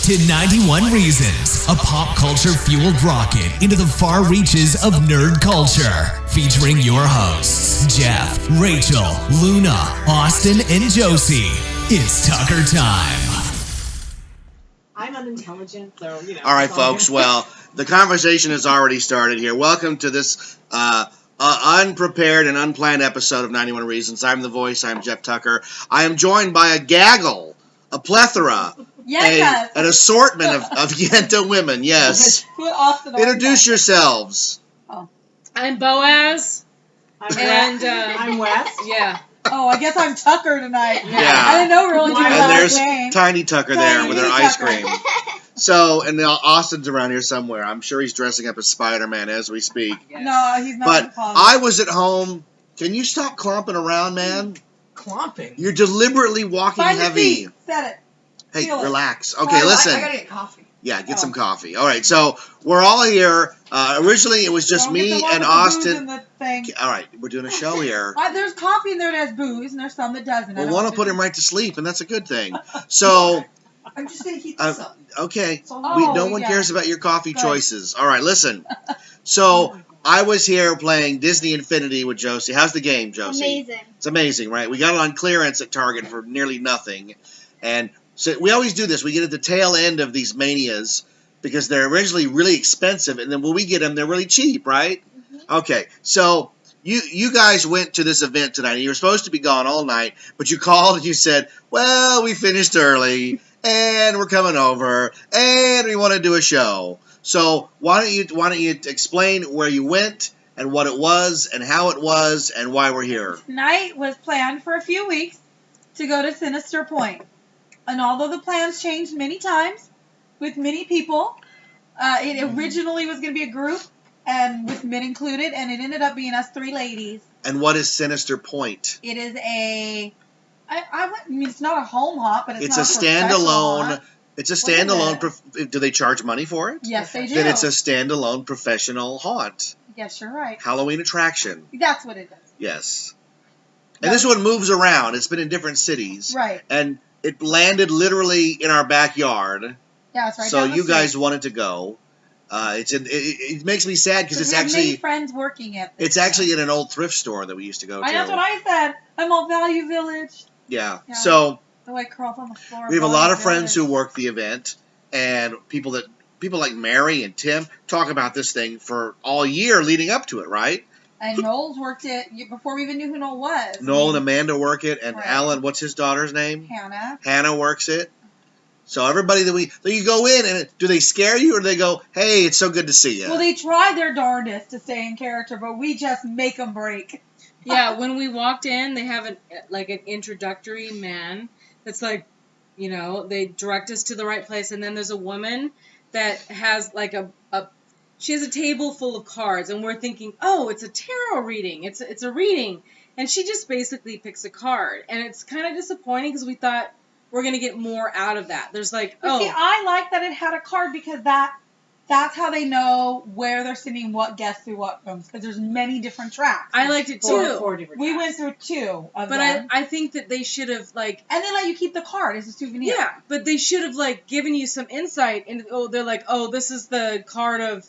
to 91 Reasons, a pop culture-fueled rocket into the far reaches of nerd culture. Featuring your hosts, Jeff, Rachel, Luna, Austin, and Josie. It's Tucker time. I'm unintelligent, so, you know. All right, folks. Well, the conversation has already started here. Welcome to this unprepared and unplanned episode of 91 Reasons. I'm the voice. I'm Jeff Tucker. I am joined by a gaggle, a plethora, an assortment of Yenta women. Yes. Introduce yourselves. Oh. I'm Boaz. I'm West. Yeah. Oh, I guess I'm Tucker tonight. Yeah. I didn't know we were only doing And there's game. Tiny Tucker there with her ice cream. So, and Austin's around here somewhere. I'm sure he's dressing up as Spider-Man as we speak. Yes. No, he's not. But I was at home. Can you stop clomping around, man? Clomping? You're deliberately walking Find heavy. Your feet. Set it. Hey, Feel relax. It. Okay, listen. I gotta get coffee. Yeah, get some coffee. All right, so we're all here. Originally, it was just me and Austin. All right, we're doing a show here. There's coffee in there that has booze, and there's some that doesn't. Well, one will put him right to sleep, and that's a good thing. So, I'm just gonna heat this up. Okay, no one cares about your coffee choices. All right, listen. So, I was here playing Disney Infinity with Josie. How's the game, Josie? Amazing. It's amazing, right? We got it on clearance at Target for nearly nothing, and so we always do this. We get at the tail end of these manias because they're originally really expensive, and then when we get them, they're really cheap, right? Mm-hmm. Okay, so you guys went to this event tonight, and you were supposed to be gone all night, but you called and you said, well, we finished early, and we're coming over, and we want to do a show. So why don't you explain where you went and what it was and how it was and why we're here? Tonight was planned for a few weeks to go to Sinister Pointe. And although the plans changed many times with many people, it originally was going to be a group and with men included, and it ended up being us three ladies. And what is Sinister Pointe? It is it's not a home hop, but it's not a standalone. It's a standalone. Do they charge money for it? Yes, they do. Then it's a standalone professional haunt. Yes, you're right. Halloween attraction. That's what it is. Yes. And this one moves around. It's been in different cities. Right. And it landed literally in our backyard. Yeah, it's right. So you guys wanted to go. It makes me sad because it's actually many friends working at this. It's actually in an old thrift store that we used to go to. That's what I said. I'm on Value Village. Yeah. So the white curls on the floor. We have a lot of friends who work the event, and people like Mary and Tim talk about this thing for all year leading up to it, right? And Noel's worked it before we even knew who Noel was. Noel and Amanda work it, and Alan, what's his daughter's name? Hannah. Hannah works it. So everybody you go in, and do they scare you, or do they go, hey, it's so good to see you? Well, they try their darndest to stay in character, but we just make them break. Yeah, when we walked in, they have an introductory man that's like, they direct us to the right place, and then there's a woman that has she has a table full of cards, and we're thinking, oh, it's a tarot reading. It's a reading. And she just basically picks a card. And it's kind of disappointing because we thought we're going to get more out of that. There's See, I like that it had a card because that's how they know where they're sending what guests through what rooms. Because there's many different tracks. I liked it too. Four different tracks. We went through two of them. But I think that they should have And they let you keep the card as a souvenir. Yeah, but they should have given you some insight. This is the card of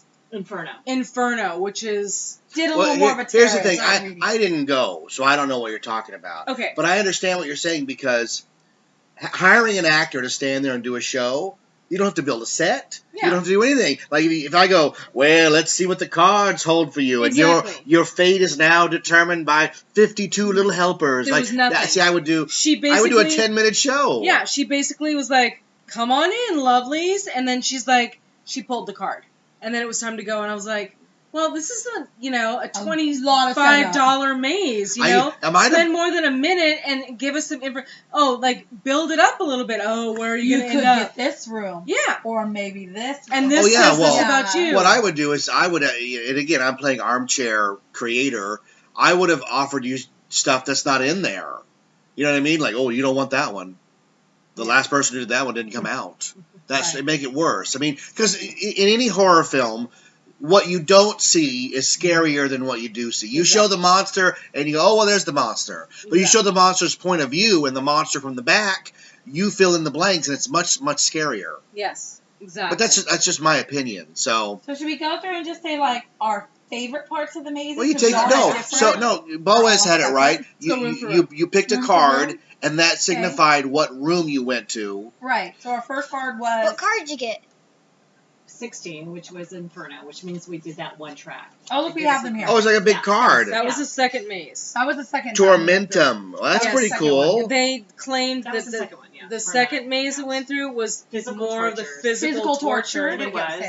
Inferno, which is... Did a little more of a Here's the thing. I didn't go, so I don't know what you're talking about. Okay. But I understand what you're saying because hiring an actor to stand there and do a show, you don't have to build a set. Yeah. You don't have to do anything. Like if I go, well, let's see what the cards hold for you, exactly. and your fate is now determined by 52 little helpers. There was nothing. I would do a 10-minute show. Yeah, she basically was like, come on in, lovelies. And then she pulled the card. And then it was time to go, and I was like, well, this is a $25 maze, Spend more than a minute and give us some build it up a little bit. Oh, where are you going to end up? You could get this room. Yeah. Or maybe this room. And this is about you. What I would do is and again, I'm playing armchair creator, I would have offered you stuff that's not in there. You know what I mean? Like, oh, you don't want that one. The last person who did that one didn't come out. That'd make it worse. I mean, because in any horror film, what you don't see is scarier than what you do see. You show the monster, and you go, oh, well, there's the monster. But you show the monster's point of view and the monster from the back, you fill in the blanks, and it's much, much scarier. Yes, exactly. But that's just my opinion. So should we go through and just say, like, our favorite parts of the mazes? well, you take Boaz had it right. You picked a card, and that signified what room you went to. Right. So our first card was. What card did you get? 16, which was Inferno, which means we did that one track. Oh, look, we have them here. Oh, it's like a big card. That was the second maze. That was the second. Tormentum. Well, that's pretty cool. They claimed That was the second one, yeah. the second maze it went through was more of the physical torture. It was.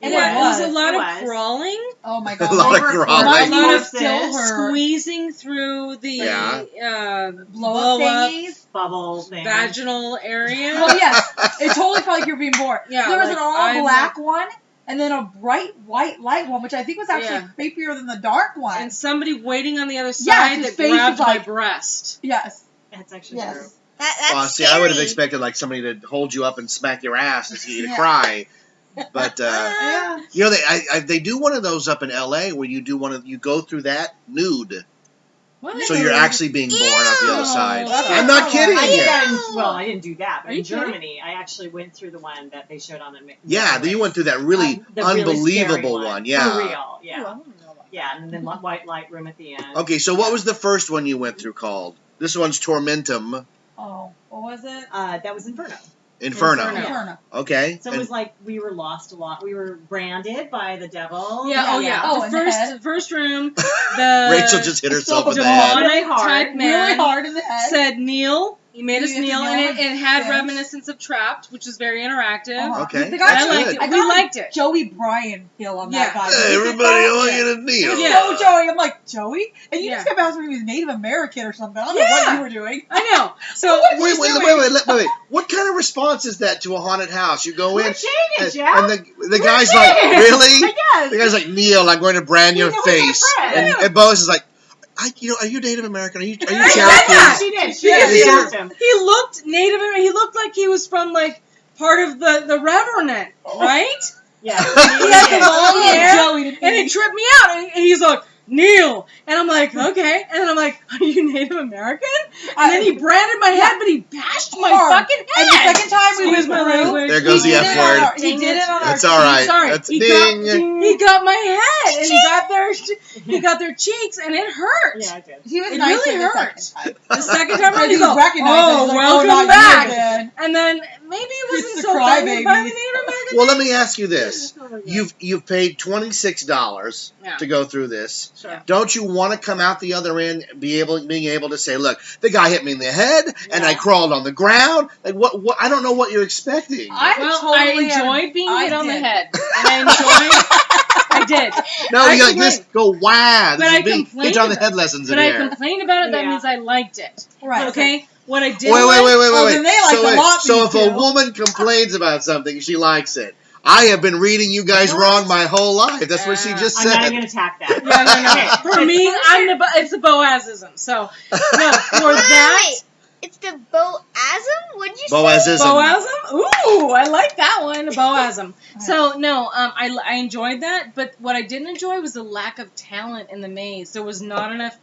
And it was a lot of crawling. Oh my god. A lot of crawling. A lot of squeezing through the blow up bubble thing. Vaginal area. Well, yes. It totally felt like you were being bored. Yeah, there was an all black one and then a bright white light one, which I think was actually creepier than the dark one. And somebody waiting on the other side that grabbed my breast. Yes. That's actually true. That's see, I would have expected like somebody to hold you up and smack your ass and get you to cry. But you know, they do one of those up in L.A. where you go through that nude. What? So you're actually being born on the other side. That's I'm not kidding you. I didn't do that. But in Germany, I actually went through the one that they showed on the. Yeah, you went through that really unbelievable really one. Yeah. For real. Yeah. Yeah, and then white light room at the end. Okay, so what was the first one you went through called? This one's Tormentum. Oh, what was it? That was Inferno. Inferno. Okay. So it was like we were lost a lot. We were branded by the devil. Yeah. Oh yeah. Oh, the first room. The Rachel just hit herself in the head. Demonic type man really hard in the head. Said kneel. He made us kneel, and it had reminiscence of Trapped, which was very interactive. Okay. The guy I liked it. We liked it. Joey Bryan feel on that guy. Hey, everybody, I want you to kneel. So Joey, I'm like, Joey? And you just kept asking me if he was Native American or something. I don't know what you were doing. I know. So wait. What kind of response is that to a haunted house? You go in, and the guy's like, really? Yes. The guy's like, kneel, I'm going to brand your face. And Boaz is like, are you Native American? Are you Cherokee? She asked him. He looked Native American. He looked like he was from like part of the Revenant, right? Yeah. He had the long hair, and it tripped me out. And he's like, kneel. And I'm like, okay. And then I'm like, are you Native American? And then he branded my head, but he bashed my fucking head. And the second time we went through, there goes the F word. He did it on our That's all right. Sorry. That's he ding. got my head, and he got their cheeks, and it hurt. Yeah, it did. He was it nice really hurt. The second time around, he goes, welcome back. And then maybe it wasn't so offended by the Native American. Well, let me ask you this: you've paid $26 to go through this. Sure. Don't you want to come out the other end, being able to say, "Look, the guy hit me in the head, and I crawled on the ground." Like what? I don't know what you're expecting. I enjoyed being hit on the head, and I did. No, you like this. Go wow! But I big hit on the head lessons in here. But I complained about it. That means I liked it. Right. Okay. What I did. Wait. So if a woman complains about something, she likes it. I have been reading you guys wrong my whole life. That's what she just said. I'm not even going to attack that. No. For me, it's the Boazism. So, no, for that... It's the Boazism? What'd you say? Boazism? Ooh, I like that one. Boazism. So, no, I enjoyed that, but what I didn't enjoy was the lack of talent in the maze. There was not enough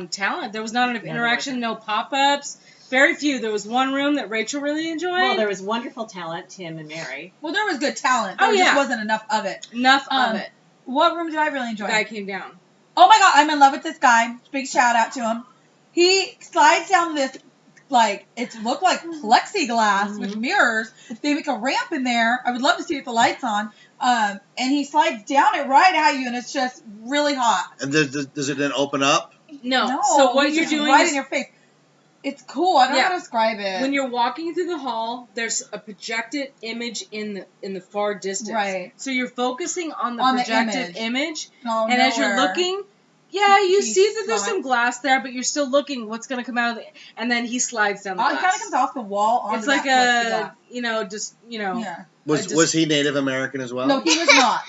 talent. There was not enough interaction, no pop-ups. Very few. There was one room that Rachel really enjoyed. Well, there was wonderful talent, Tim and Mary. Well, there was good talent. There just wasn't enough of it. Of it. What room did I really enjoy? The guy came down. Oh my god, I'm in love with this guy. Big shout out to him. He slides down this, like, it looked like plexiglass with mirrors. They make a ramp in there. I would love to see it with the lights on. And he slides down it right at you, and it's just really hot. And does it then open up? No. So what you're doing right is... in your face. It's cool. I don't know how to describe it. When you're walking through the hall, there's a projected image in the far distance. Right. So you're focusing on the projected image. Oh, and as you're looking, you see that there's some glass there, but you're still looking what's going to come out of it. And then he slides down the glass. It kind of comes off the wall onto it's like that Yeah. Was he Native American as well? No, he was not.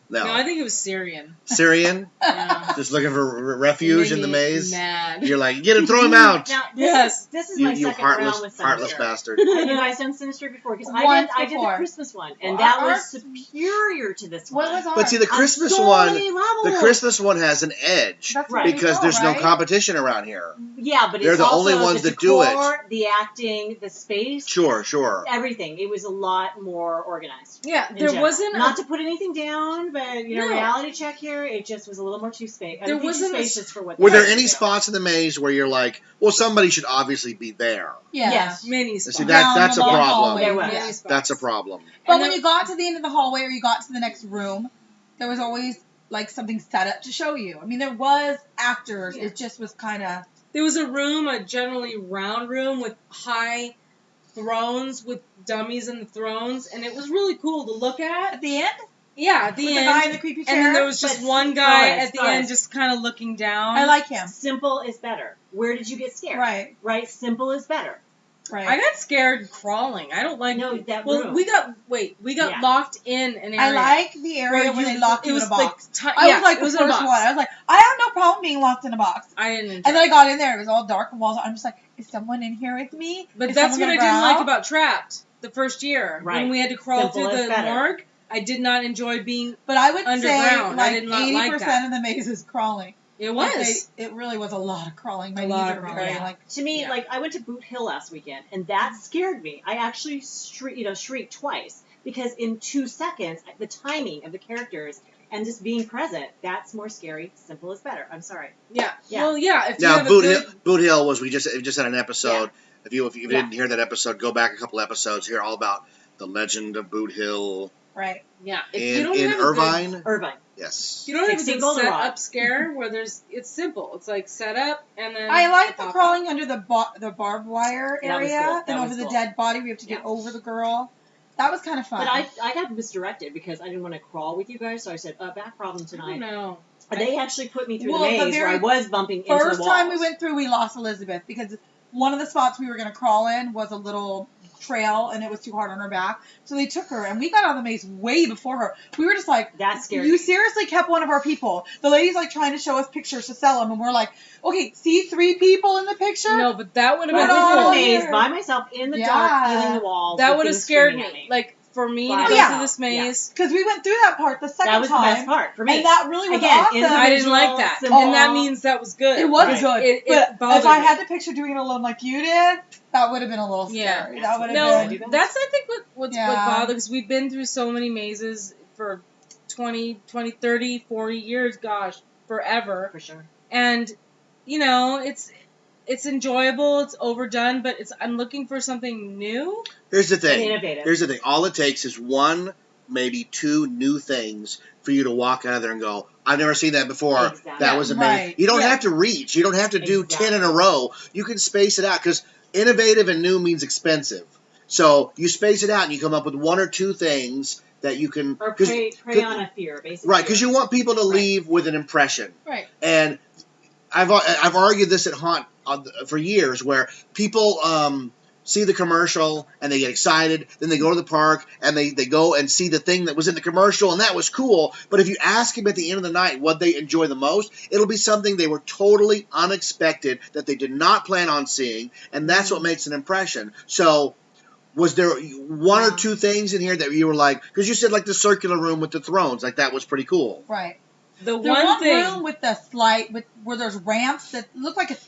No, I think it was Syrian. Syrian? Yeah. Just looking for refuge in the maze. Mad. You're like, get him, throw him out. Now, Yes. this is my You second round with heartless Sinister. bastard. Have you guys done Sinister before? Because I Once did the before. Christmas one, and Well, that ours- was superior to this one. What was ours? But see, the On Christmas so one, many levels. the Christmas one has an edge That's Right. what we because saw, there's no right? competition around here. Yeah, but They're it's the also only ones the that do it. decor, the acting, the space, Sure. everything. It was a lot more organized. Yeah, in there general. wasn't Not to put anything down, but No. reality check here. It just was a little more too There wasn't a spacious for what. Were they there had any to do. spots in the maze where you're like, well, somebody should obviously be there? Yeah. Yes. mini See, spots. that's a Down the problem. hallway, There was. Mini spots. That's a problem. But And when there- you got to the end of the hallway or you got to the next room, there was always like something set up to show you. I mean, there was actors. Yeah. It just was kind of. There was a room, a generally round room with high thrones with dummies in the thrones, and it was really cool to look at. At the end? Yeah, at the With end. the guy in the creepy chair? and then there was just But one guy guys, at the guys. end just kind of looking down. I like him. Simple is better. Where did you get scared? Right. Right. Simple is better. Right. I got scared crawling. I don't like No, that well, room. we got Yeah. locked in an area. I like the area where they locked it you in was a box. Like, I yeah, was like it the was first in a one. box. I was like, I have no problem being locked in a box. I didn't enjoy And then I it. got in there. It was all dark and walls. I'm just like, is someone in here with me? But Is that's what someone I gonna didn't growl? like about Trapped the first year. Right. When we had to crawl Simple through is the better. morgue, I did not enjoy being. But I would say Underground. I like did not like 80% that. of the maze is crawling. It Like, was. it really was a lot of crawling. My A knees lot are of very crawling. like. To me, Yeah. like I went to Boot Hill last weekend, and that scared me. I actually shrieked twice because in 2 seconds, the timing of the characters and just being present, that's more scary. Simple is better. I'm sorry. Yeah. Yeah. Well, yeah. If you Now, have a good, Boot Hill was we just had an episode. If you Yeah. didn't hear that episode, go back a couple episodes. Hear all about the legend of Boot Hill Right. yeah. If you in don't have a good- Irvine. Irvine. Yes. you don't have a 16 good golden set rod. up scare where it's simple. It's like set up and then. I like it the pops crawling up. under the the barbed wire That was area cool. That and was over the cool. dead body. We have to get over the girl. That was kind of fun. But I got misdirected because I didn't want to crawl with you guys, so I said, back problem I tonight. don't know. They actually put me through Well, the the maze where I very was bumping into the First walls. time we went through, we lost Elizabeth because one of the spots we were going to crawl in was a little trail and it was too hard on her back. So they took her and we got out of the maze way before her. We were just like, That scared you me. seriously kept one of our people. The lady's like trying to show us pictures to sell them and we're like, okay, see 3 people in the picture? No, but that would have I been Put was in all a cool. maze here. by myself in the Yeah. dark, feeling the walls. That with would have things scared screaming me. at Like for me to Oh, go yeah. through this maze. Because we went through that part the second That was time. the best part for me. And that really was Again, awesome. I didn't like that, Simple. and that means that was good. It was Right. good. It but bothered if I me. had to picture doing it alone like you did, that would have been a little Yeah. scary. That would have No, been. that's I think what Yeah. bothers because we've been through so many mazes for 20, 30, 40 years, gosh, forever. For sure. And it's enjoyable, it's overdone, but I'm looking for something new. Here's the And thing. innovative. Here's the thing. All it takes is 1, maybe 2 new things for you to walk out of there and go, I've never seen that before. Exactly. That was amazing. Right. You don't Yeah. have to reach. You don't have to do Exactly. 10 in a row. You can space it out because innovative and new means expensive. So you space it out and you come up with 1 or 2 things that you can. Or 'cause- prey on a fear, basically. Right, because you want people to Right. leave with an impression. Right. And I've argued this at Haunt for years, where people see the commercial and they get excited, then they go to the park and they go and see the thing that was in the commercial and that was cool. But if you ask them at the end of the night what they enjoy the most, it'll be something they were totally unexpected that they did not plan on seeing, and that's what makes an impression. So. Was there 1 or 2 things in here that you were like, because you said like the circular room with the thrones, like that was pretty cool. Right. The The one thing. room with the slide, where there's ramps that look like it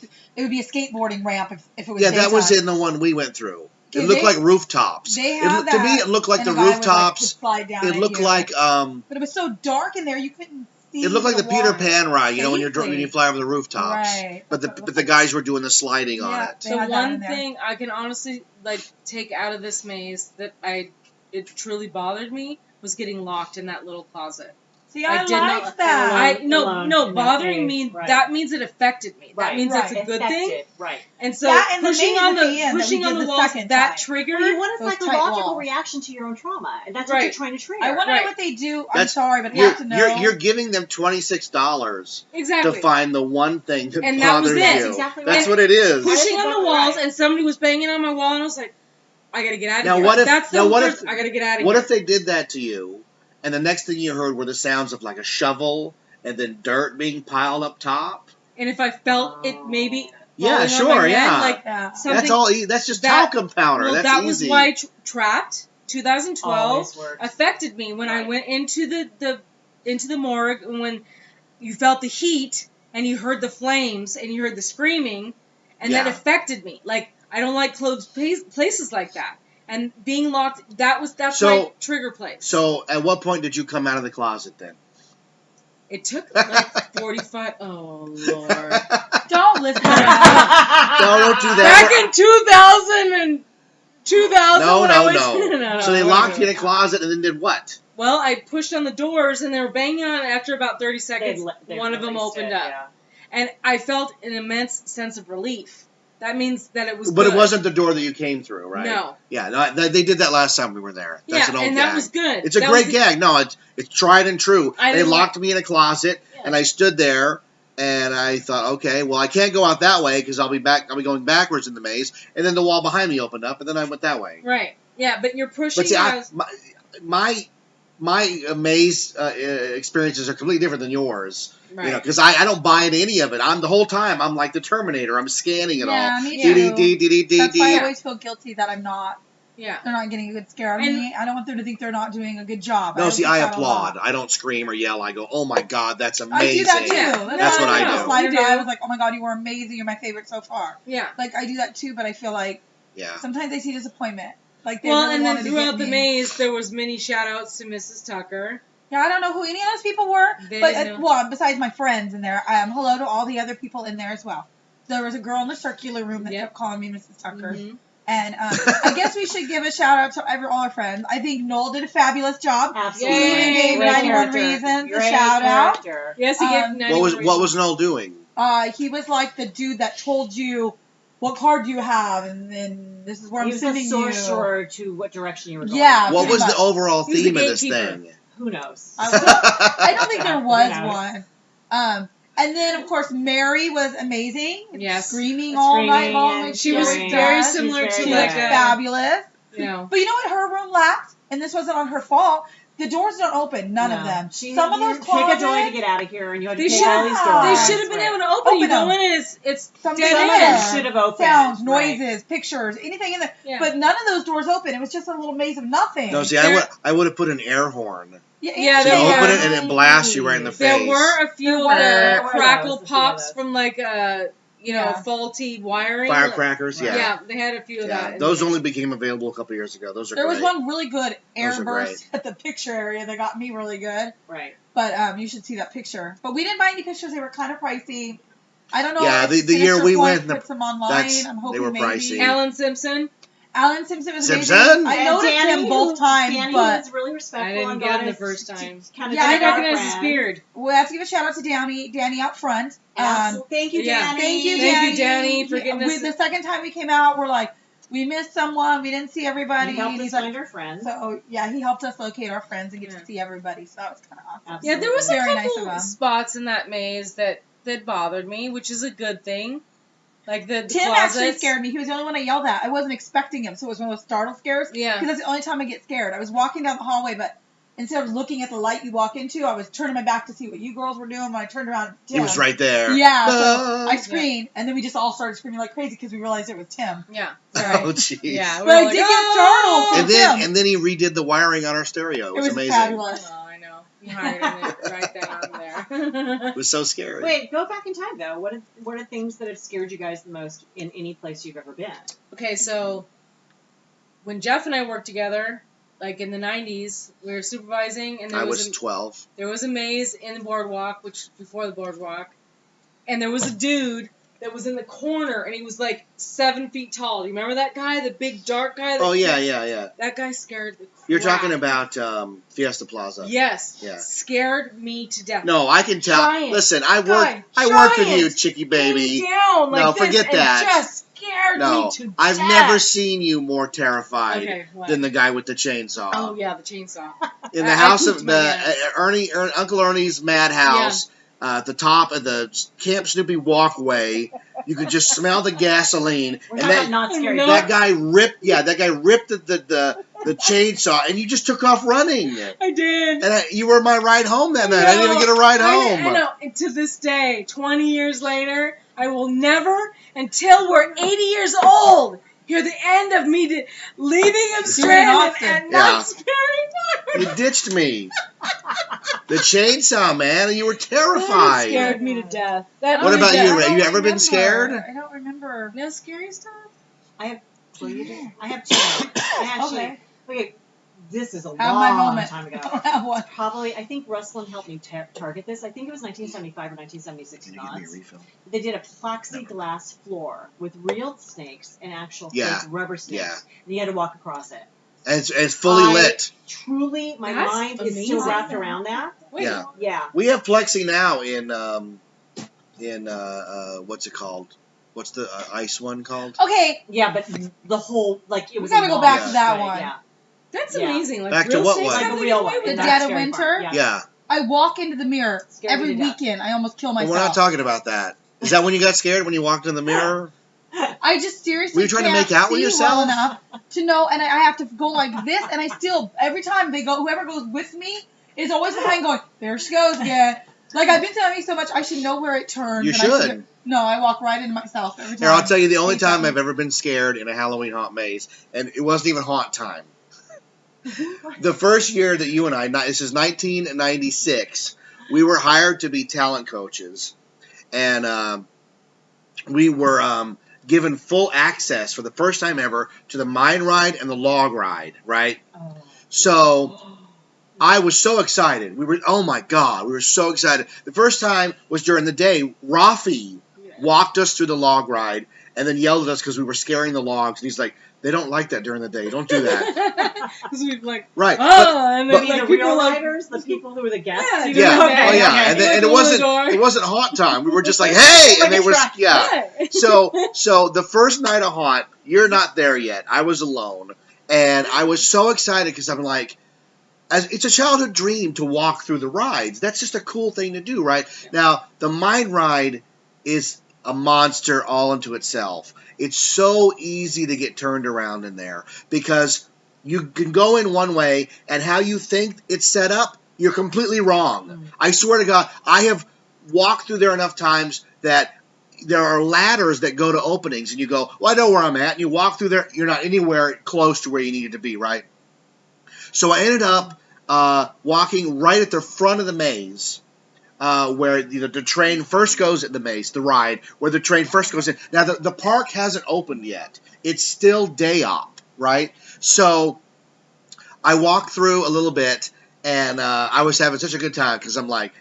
would be a skateboarding ramp if it was Yeah, that was daytime. in the one we went through. It Okay, looked they- like rooftops. They It have looked- to me, that, it looked like and the a guy would, rooftops. could slide down It looked you. like But it was so dark in there, you couldn't see. it looked like the Peter water. Pan ride. You know when Exactly. you fly over the rooftops. Right. But That's what it the looked guys were doing the sliding on Yeah. it. They The had that in one there. thing I can honestly take out of this maze that it truly bothered me was getting locked in that little closet. See, I I did not- liked that. alone in that bothering maze. me. Right. That means it affected me. That Right. means Right. that's a good thing. Affected. Right. And so That and the pushing maze on at the end that pushing we on did the the walls second that time. triggered. Well, you want a Those tight psychological walls. reaction to your own trauma, and that's what Right. you're trying to trigger. I wonder Right. what they do. I'm That's- sorry, but I You're, have to know. you're giving them $26 Exactly. to find the one thing that And that was bothers it. you. That's exactly That's right. what it is. Push- Pushing That's on the exactly walls, right. and somebody was banging on my wall, and I was like, I gotta get out of Now, here. what if- That's the now, what first. if- I gotta get out of What here. if they did that to you, and the next thing you heard were the sounds of like a shovel and then dirt being piled up top. And if I felt it maybe Yeah, falling on sure, my head, yeah. like Yeah. something. That's just that- talcum powder. Well, that's that easy. was why Trapped 2012 Always works. affected me when I Right. went into the morgue, and when you felt the heat and you heard the flames and you heard the screaming, and that Yeah. affected me. Like, I don't like closed places like that. And being locked, that's So- my trigger place. So, at what point did you come out of the closet then? It took like 45. Oh Lord! Don't listen to No, don't do that. Back in 2000 and 2000 No, when no, I was no. So they I locked you wouldn't in a closet and then did what? Well, I pushed on the doors and they were banging on it. After about 30 seconds, They'd one of them released opened it, up. yeah. And I felt an immense sense of relief. That means that it was But good. it wasn't the door that you came through, right? No. Yeah, no, they did that last time we were there. That's Yeah, an old and gag. that was good. It's a That great was- gag. No, it's tried and true. I They didn't locked me in a closet, Yeah. and I stood there, and I thought, okay, well, I can't go out that way because I'll be going backwards in the maze. And then the wall behind me opened up, and then I went that way. Right. Yeah, but you're pushing. But see, us- my maze experiences are completely different than yours. right. You know, because I don't buy into any of it. The whole time I'm like the Terminator. I'm scanning it Yeah, all. me Dee too. dee dee dee dee That's why I dee. always feel guilty that I'm not. Yeah. They're not getting a good scare out of And- me. I don't want them to think they're not doing a good job. No, see, think I that a lot. applaud. I don't scream or yell. I go, oh my God, that's I amazing. do that too. Yeah. That's why what I when do. Slider You do. died, I was like, oh my God, you were amazing. You're my favorite so far. Yeah. Like, I do that too, but I feel like Yeah. sometimes I see disappointment. Like, they Well, really and then wanted to throughout get the me. maze, there was many shout-outs to Mrs. Tucker. Yeah, I don't know who any of those people were, They but didn't know. well, besides my friends in there, hello to all the other people in there as well. There was a girl in the circular room that Yep. kept calling me Mrs. Tucker, Mhm. and I guess we should give a shout out to all our friends. I think Noel did a fabulous job. Absolutely. Yay, He gave Great 91 character. Reasons a Great shout out. character. Yes, he gave 91 What was Noel doing? He was like the dude that told you what card you have, and then this is where He I'm was the sending you. sorcerer to what direction you were going. Yeah. What pretty was much. the overall He was the theme of this gatekeeper. thing? Who knows? I don't think there was Who knows? one. And then of course Mary was amazing. Yes. Screaming all night long. Like She was always very does. similar She's to very like good. a, Fabulous. you know. But you know what her room lacked? And this wasn't on her fault. The doors don't open. None of No. them. She, Some of you those take a closets. joy to get out of here, and you had to They take should all these have- doors. They They should have been Right. able to open. You Open go them. in and it's Some dead should Some of end. them have. should have opened. Sounds, Right. noises, pictures, anything in there. Yeah. But none of those doors open. It was just a little maze of nothing. No, see, There- I would have put an air horn. Yeah, So there you were. open it and it blasts you right in the There face. were a few There of were. the There were crackle those, a few of pops those. from like Yeah. faulty wiring. Firecrackers, yeah. Yeah, they had a few of Yeah, that. in those there. only became available a couple years ago. Those are There was great. one really good air Those are burst at the picture area that got me really good. Right. But you should see that picture. But we didn't buy any pictures. They were kind of pricey. I don't know. Yeah, if the year Sinister we Pointe went, puts them online. I'm they hoping were maybe. pricey. Alan Simpson. Alan Simpson was Simpson? amazing. I And noticed Danny, him both times, Danny but was really respectful. I didn't and get got him the us first to time. Kind of Yeah, I I take know. our recognize his friend. beard. we have to give a shout out to Danny out front. Thank you, Yeah. Danny. Thank you, Thank Danny. you, Danny, for getting us- The second time we came out, we're like, we missed someone. We didn't see everybody. He helped And us he's like, find our friends. so yeah, he helped us locate our friends and get Yeah. to see everybody. So that was kind of awesome. Absolutely. Yeah, there was a Very nice couple of him. spots in that maze that bothered me, which is a good thing. Like the Tim closets. actually scared me. He was the only one I yelled at. I wasn't expecting him, so it was one of those startle scares. Yeah. Because that's the only time I get scared. I was walking down the hallway, but instead of looking at the light you walk into, I was turning my back to see what you girls were doing. When I turned around, Tim. He was right there. Yeah, so Ah. I screamed, and then we just all started screaming like crazy because we realized it was Tim. Yeah. Right. Oh, jeez. Yeah. But I did get startled. And Tim. then he redid the wiring on our stereo. It It was was amazing. fabulous. Oh, I know. You hired him right then on there. It was so scary. Wait, go back in time though. What are things that have scared you guys the most in any place you've ever been? Okay, so when Jeff and I worked together, like in the 90s, we were supervising, and I was 12. there was a maze in the boardwalk, which before the boardwalk, and there was a dude that was in the corner, and he was like 7 feet tall. You remember that guy, the big dark guy? Oh, yeah. That guy scared the crap. You're talking about Fiesta Plaza. Yes. Yeah. Scared me to death. No, I can tell. Giant. Listen, I Guy, worked with giant. you, chickie baby. Came down like No, this forget and that. just scared No, me to I've death. never seen you more terrified Okay, what? than the guy with the chainsaw. Oh yeah, the chainsaw. In the I house pooped of my the pants. Uncle Ernie's madhouse, at the top of the Camp Snoopy walkway, you could just smell the gasoline, We're and talking about not scary. No. that guy ripped. Yeah, that guy ripped the the chainsaw, and you just took off running. I did. And you were my ride home that night. I didn't even get a ride home. I know. And to this day, 20 years later, I will never, until we're 80 years old, hear the end of me leaving him stranded and not sparing You ditched me. The chainsaw, man. You were terrified. That scared me to death. What about you, Ray? You ever been scared? I don't remember. No scary stuff? I have two. I actually, okay, this is a Have my long moment. time ago. I don't have one. Probably, I think Rustlin helped me target this. I think it was 1975 or 1976 Can you give me a knots. refill? They did a plexiglass floor with real snakes and actual fake rubber snakes. Yeah. And you had to walk across it. And it's fully lit. Truly, my That's mind is still amazing. wrapped around that. Wait. Yeah. Yeah. We have plexi now in what's it called? What's the ice one called? Okay, Yeah, but the whole, like, it we was gotta go long, back to that right, one. Yeah. That's Yeah. amazing. Like Back to real what snakes one? Like have a to real get one. away with The That's that. dead of scary winter? part. Yeah. Yeah. I walk into the mirror Scared every me to death. weekend. I almost kill But myself. we're not talking about that. Is that when you got scared when you walked in the mirror? I just seriously Were you trying to can't make out with see yourself? well enough to know, and I have to go like this, and I still, every time they go, whoever goes with me is always behind going, there she goes again. Like, I've been telling me so much, I should know where it turns. You and should. No, I walk right into myself every time. Here, I'll tell you the only Please tell time me. I've ever been scared in a Halloween haunt maze, and it wasn't even haunt time. The first year that you and I, this is 1996, we were hired to be talent coaches, and we were given full access for the first time ever to the mine ride and the log ride, right? Oh. So I was so excited. Oh my God, we were so excited. The first time was during the day. Rafi walked us through the log ride and then yelled at us because we were scaring the logs. And he's like, they don't like that during the day. Don't do that. Because we'd like, Right. and then The like, real people like, riders, the people who were the guests. Yeah, you Yeah. know? Okay, Oh yeah. okay. And, then, and Open the door. it wasn't haunt time. We were just like, hey, Like and they a were track. So the first night of haunt, you're not there yet. I was alone, and I was so excited because I'm like, it's a childhood dream to walk through the rides. That's just a cool thing to do, right? Yeah. Now, the mine ride is a monster all into itself. It's so easy to get turned around in there because you can go in one way, and how you think it's set up, you're completely wrong. I swear to God, I have walked through there enough times that there are ladders that go to openings, and you go, well, I know where I'm at, and you walk through there, you're not anywhere close to where you needed to be, right? So I ended up walking right at the front of the maze, where the train first goes at the maze, the ride, where the train first goes in. Now, the park hasn't opened yet. It's still day op, right? So I walked through a little bit, and I was having such a good time because I'm like,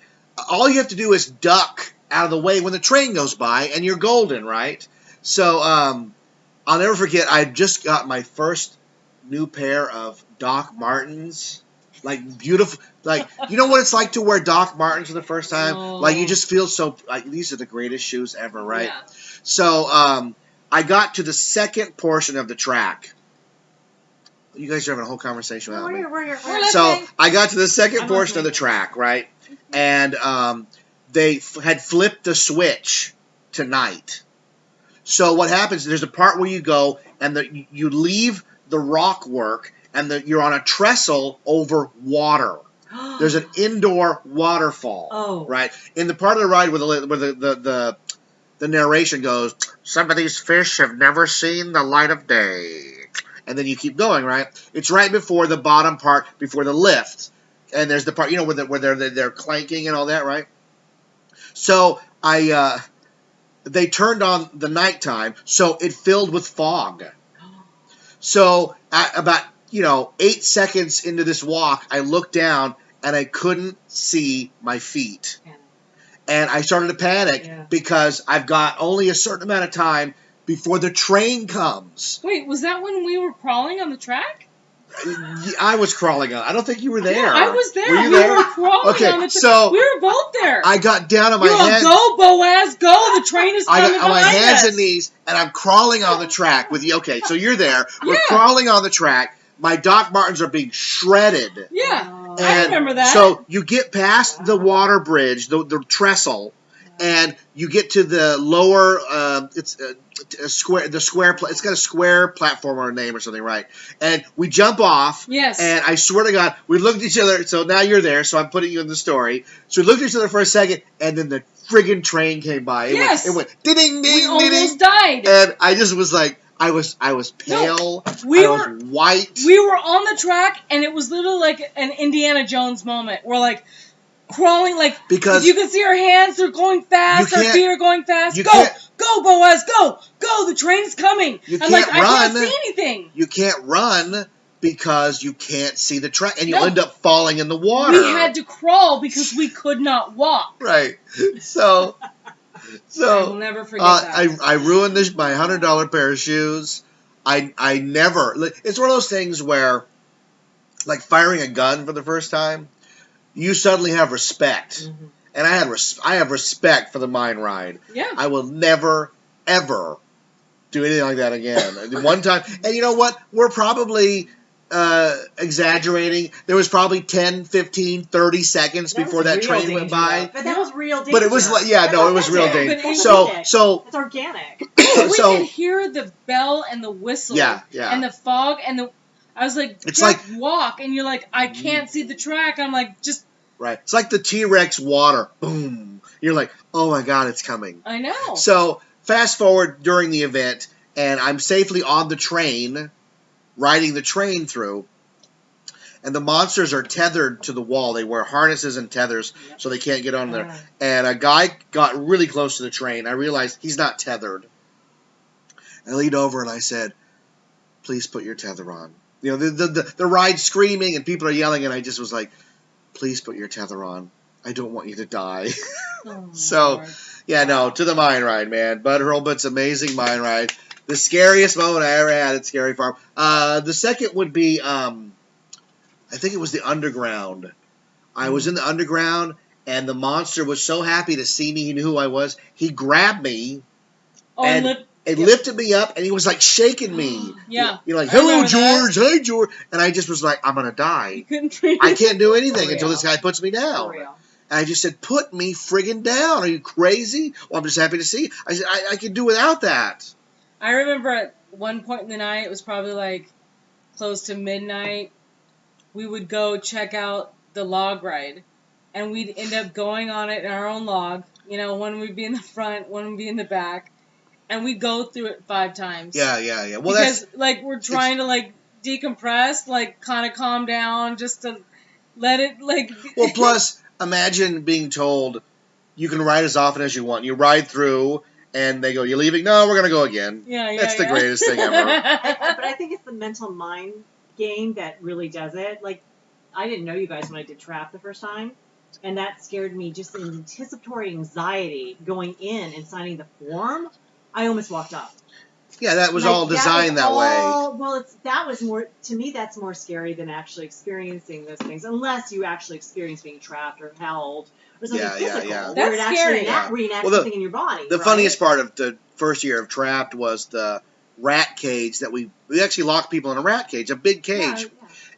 all you have to do is duck out of the way when the train goes by, and you're golden, right? So I'll never forget, I just got my first new pair of Doc Martens. Like, beautiful. Like, you know what it's like to wear Doc Martens for the first time? Oh. Like, you just feel so, like, these are the greatest shoes ever, right? Yeah. So I got to the second portion of the track. You guys are having a whole conversation without me. We're So listening. I got to the second I'm portion of the track, right? And they had flipped the switch tonight. So what happens, there's a part where you go and you leave the rock work and you're on a trestle over water. There's an indoor waterfall, Oh. right? In the part of the ride where the narration goes, some of these fish have never seen the light of day. And then you keep going, right? It's right before the bottom part, before the lift. And there's the part, where they're clanking and all that, right? So they turned on the nighttime, so it filled with fog. So at about 8 seconds into this walk, I looked down and I couldn't see my feet. And I started to panic because I've got only a certain amount of time before the train comes. Wait, was that when we were crawling on the track? I was crawling on. I don't think you were there. Yeah, I was there. Were you we there? were crawling Okay, on the track. so we were both there. I got down on my You're all, hands. go, Boaz, go. The train is I coming got on my behind hands us. and knees, and I'm crawling on the track with you. Okay, so you're there. We're Yeah. crawling on the track. My Doc Martens are being shredded. Yeah, Oh. I remember that. So you get past the water bridge, the trestle, and you get to the lower. It's a square. The square. It's got a square platform or a name or something, right? And we jump off. Yes. And I swear to God, we looked at each other. So now you're there. So I'm putting you in the story. So we looked at each other for a second, and then the friggin' train came by. It went ding ding ding. We almost ding, died. and I just was like, I was pale. I was white. We were on the track, and it was literally like an Indiana Jones moment. We're like crawling, like because you can see our hands. They're going fast. Our feet are going fast. Go, Boaz, go! The train's coming. I'm like, I can't see anything. You can't run because you can't see the track, and you'll end up falling in the water. We had to crawl because we could not walk. Right. So I will never forget that. I ruined my $100 pair of shoes. I never. It's one of those things where, like firing a gun for the first time, you suddenly have respect, and I have respect for the mine ride. Yeah. I will never ever do anything like that again. One time, and you know what? We're probably exaggerating. There was probably 10, 15, 30 seconds before that train went by. But that was real danger. But it was like, it was real danger. So it's organic. We could hear the bell and the whistle. Yeah. And the fog and the. I was like, it's like walk, and you're like, I can't see the track. I'm like, just. Right. It's like the T-Rex water. Boom. You're like, oh my God, it's coming. I know. So fast forward during the event, and I'm safely on the train, riding the train through, and the monsters are tethered to the wall. They wear harnesses and tethers so they can't get on there. And a guy got really close to the train. I realized he's not tethered. I leaned over and I said, please put your tether on. You know, the ride's screaming and people are yelling, and I just was like, please put your tether on. I don't want you to die. So, to the mine ride, man. Bud Hurlbut's amazing mine ride. The scariest moment I ever had at Scary Farm. The second would be, I think it was the Underground. I was in the Underground, and the monster was so happy to see me. He knew who I was. He grabbed me and lifted me up, and he was like shaking me. Yeah. You're like, hello, George. Hey, George. And I just was like, I'm going to die. I can't do anything until this guy puts me down. And I just said, put me friggin' down. Are you crazy? Well, I'm just happy to see you. I said, I can do without that. I remember at one point in the night, it was probably like close to midnight, we would go check out the log ride. And we'd end up going on it in our own log. You know, one would be in the front, one would be in the back. And we'd go through it 5 times. Yeah. Well, because, we're trying to, decompress, kind of calm down, just to let it, Well, plus, imagine being told you can ride as often as you want. You ride through, and they go, you leaving? No, we're going to go again. That's the greatest thing ever. But I think it's the mental mind game that really does it. I didn't know you guys when I did Trap the first time. And that scared me, just the anticipatory anxiety going in and signing the form. I almost walked off. Yeah, that was all designed that way. Well, that was more, to me, that's more scary than actually experiencing those things, unless you actually experience being trapped or held or something physical. Yeah. Where That's it scary. actually reenacts something in your body. The funniest part of the first year of Trapped was the rat cage that we actually locked people in a rat cage, a big cage. Yeah.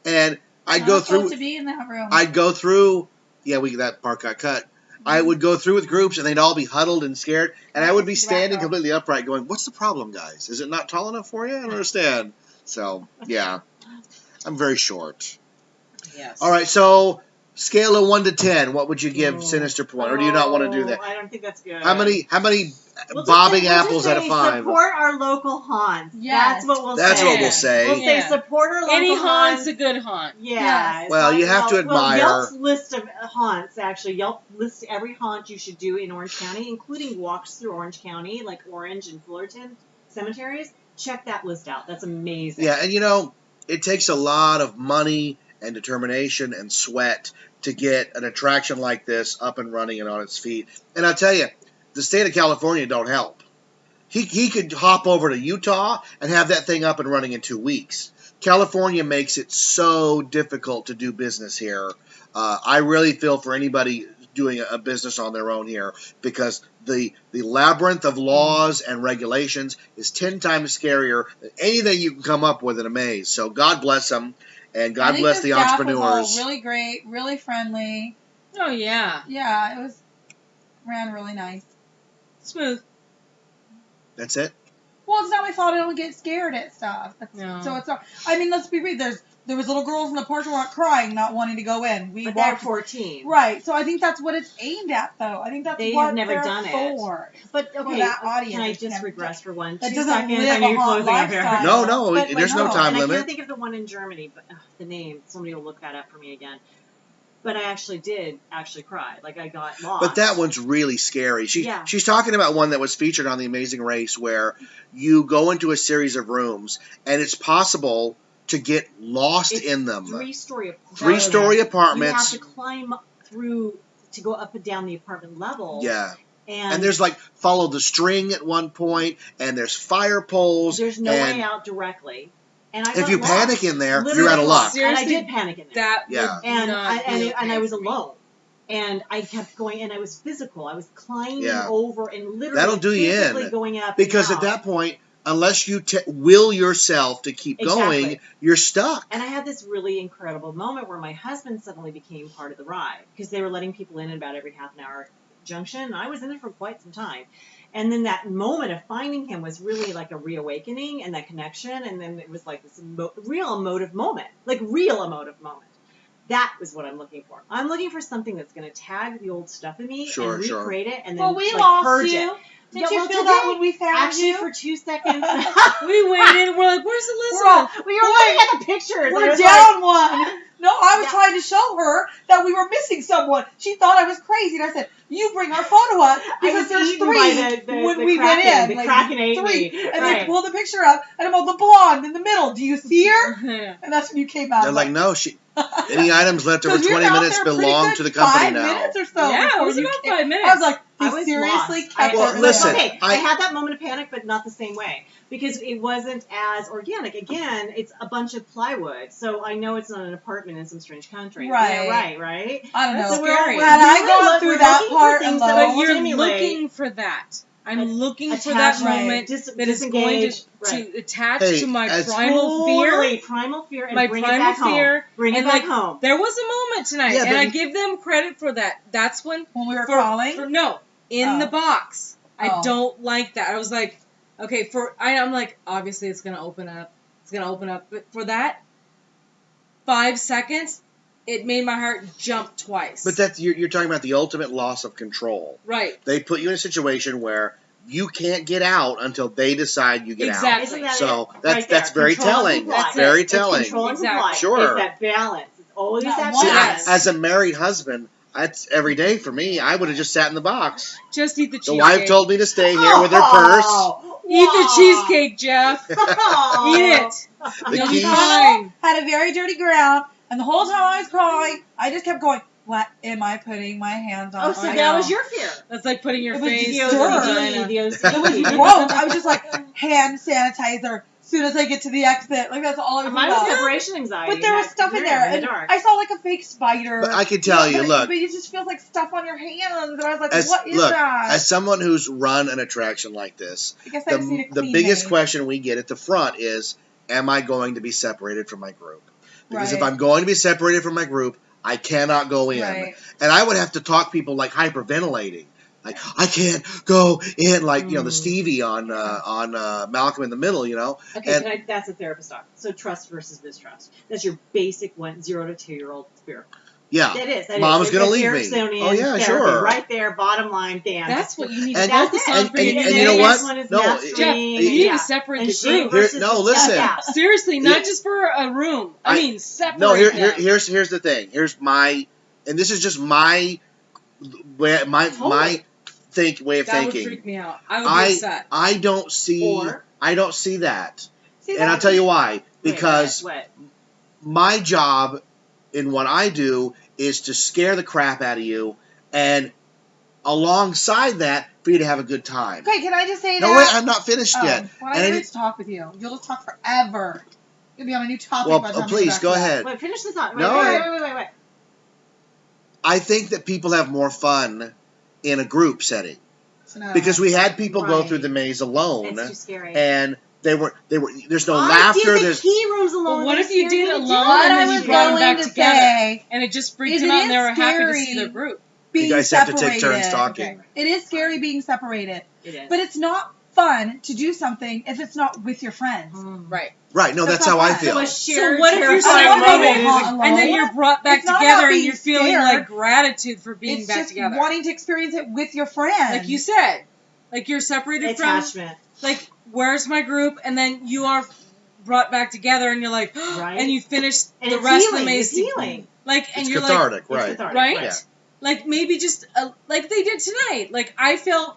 And I'd go through. To be in that room. I'd go through. Yeah, that part got cut. I would go through with groups, and they'd all be huddled and scared, and I would be standing completely upright going, what's the problem, guys? Is it not tall enough for you? I don't understand. So, yeah. I'm very short. Yes. All right, so scale of 1 to 10, what would you give Sinister Pointe, or do you not want to do that? I don't think that's good. How many bobbing apples out of 5? Support our local haunts. Yes. That's what we'll say. That's what we'll say. We'll say support our local Any haunts. haunt's a good haunt. Yeah. Well, you have to admire. Yelp's list of haunts, actually. Yelp lists every haunt you should do in Orange County, including walks through Orange County, like Orange and Fullerton cemeteries. Check that list out. That's amazing. Yeah, and it takes a lot of money and determination and sweat to get an attraction like this up and running and on its feet. And I'll tell you, the state of California don't help. He could hop over to Utah and have that thing up and running in 2 weeks. California makes it so difficult to do business here. I really feel for anybody doing a business on their own here, because the labyrinth of laws and regulations is 10 times scarier than anything you can come up with in a maze. So God bless them, and God bless the entrepreneurs. Was all really great, really friendly. Oh, yeah. Yeah, it was ran really nice. Smooth. That's it. Well, it's not my fault I don't get scared at stuff. No. So it's not. I mean, let's be real. There was little girls in the parking lot crying, not wanting to go in. But they're 14. Right. So I think that's what it's aimed at, though. I think that's They what have never they're done it. for. But For okay, that audience, can I it's just never regress for one, That 2 doesn't seconds? live I know a you're hot closing up here. lifestyle. No, But there's no no, time and I limit. can't think of the one in Germany, but the name. Somebody will look that up for me again. But I did cry. Like, I got lost. But that one's really scary. Yeah. She's talking about one that was featured on The Amazing Race where you go into a series of rooms and it's possible to get lost It's in them. 3-story apartments. 3-story apartments. You have to climb through to go up and down the apartment level. Yeah. And there's like follow the string at one point, and there's fire poles. there's no and way out directly. And I if got you lost. panic in there, Literally you're out of luck. lost. And I Seriously, did panic in there. That Yeah. would and not be okay I was for me. alone. And I kept going, and I was physical. I was climbing Yeah. over and literally That'll do you physically in. going up. Because and at out. that point, unless you will yourself to keep Exactly. going, you're stuck. And I had this really incredible moment where my husband suddenly became part of the ride because they were letting people in at about every half an hour junction. And I was in there for quite some time. And then that moment of finding him was really like a reawakening and that connection. And then it was like this real emotive moment. That was what I'm looking for. I'm looking for something that's going to tag the old stuff in me Sure, and sure. recreate it and then Well, we like, lost purge you. it. Did Yeah, you well, feel today, that when we found actually, you? for 2 seconds. We waited. We're like, where's We were looking at the pictures. We're and I was down one. No, I was Yeah. trying to show her that we were missing someone. She thought I was crazy, and I said, "You bring our photo up because was there's eaten 3 by the when we Kraken. went in. The like, Kraken ate 3, me. and Right. they pulled the picture up, and I'm all the blonde in the middle. Do you see her? Yeah. And that's when you came out. They're like, no, any items left over 'Cause we were 20 out minutes there pretty belong good to the company 5 now. minutes or so. Yeah, it before was you about came. 5 minutes. I was like, I they was seriously lost. kept Well, her. listen, Okay, I- I had that moment of panic, but not the same way because it wasn't as organic. Again, it's a bunch of plywood, so I know it's not an apartment in some strange country. Right. Yeah, right. I don't That's know. scary. Had I We're gone through we're that looking for part things alone, that But will you're stimulate, looking for that. I'm looking for attach, that moment dis- that is going disengage, to attach Hey, to my as primal totally fear. primal fear, and My bring primal it back fear, home. Bring it and, back like, home. There was a moment tonight, Yeah, and but- I give them credit for that. That's when we were for, calling. in Oh. the box. I Oh. don't like that. I was like, okay, I'm like, obviously it's gonna open up. It's gonna open up, but for that 5 seconds, it made my heart jump twice. But that's you're talking about the ultimate loss of control. right. They put you in a situation where you can't get out until they decide you get Exactly. Isn't out. that So it? that's Right there. that's very Control and telling. comply. That's Very it. telling. It's control and Exactly. comply. Sure. It's that balance. It's always Not that one. balance. As a married husband, that's every day for me. I would have just sat in the box. Just eat the The cheesecake. wife told me to stay here with her purse. Oh, Eat the wow. cheesecake, Jeff. Oh. Eat it. The You'll be quiche. fine. Had a very dirty ground, and the whole time I was crying, I just kept going, what am I putting my hands on? Oh, so I that know. was your fear. That's like putting your It was face the in OCD. the vagina. The It was OCD. gross. I was just like, hand sanitizer, as soon as I get to the exit. Like, that's all I was Mine was about. separation anxiety. But there was that stuff in room there, in the and dark. I saw like a fake spider. But I can tell you, but, look. But it just feels like stuff on your hands, and I was like, what is Look, that? as someone who's run an attraction like this, I guess I just need a the clean biggest name. question we get at the front is, am I going to be separated from my group? Because if Right. I'm going to be separated from my group, I cannot go in. Right. And I would have to talk people like hyperventilating. Like, I can't go in, like, the Stevie on Malcolm in the Middle, Okay, And- that's a therapist talk. So trust versus mistrust. That's your basic 0 to 2 year old fear. Yeah. That is. That Mom's is. gonna It's leave me. Ericksonian Oh, yeah, therapy, sure. Right there, bottom line, Dan. That's what you need to And- focus on and- for your and day. you know the what? next one is No, mastering, Jeff, you need yeah. to separate And the shame group. versus No, the- listen. Yeah. Seriously, not Yeah. just for a room. I mean, separate No, them. here's the thing. Here's my, and this is just my way of Totally. way of That would thinking. freak me out. I would be upset. I don't see Or- that. See, And I'll that- tell you why. Wait, Because what? my job in what I do is to scare the crap out of you, and alongside that, for you to have a good time. Okay, can I just say No, that? wait, I'm not finished Oh, yet. when And I I get did- to talk with you, you'll just talk forever. You'll be on a new topic. well, by the time we please, back go to that. ahead. Wait, finish the thought. No. Wait. I think that people have more fun in a group setting. So no. Because we had people go Right. through the maze alone, It's too scary. and they were. There's no I laughter. did the There's key rooms alone. But what They if you scared me did to alone death. what and I then was you brought them going back to together? say, And it just freaked Isn't them out, and it they were happy to see scary? their group. being You guys separated. have to take turns talking. Okay. It is scary being separated. It is. But it's not fun to do something if it's not with your friends. Right. Right. No, that's That's how not I fun. feel. So a shared what if you're terrifying not moment being is caught alone. And then you're brought back It's not together about and you're being feeling scared. like gratitude for being It's back just together. wanting to experience it with your friends. Like you said. Like you're separated from, attachment. like, where's my group? And then you are brought back together and you're like, Right. and you finish And the it's rest healing. of the It's maze. healing. Like, and It's you're cathartic, It's right? cathartic, like, right? Yeah. Like maybe just, like they did tonight. Like I felt,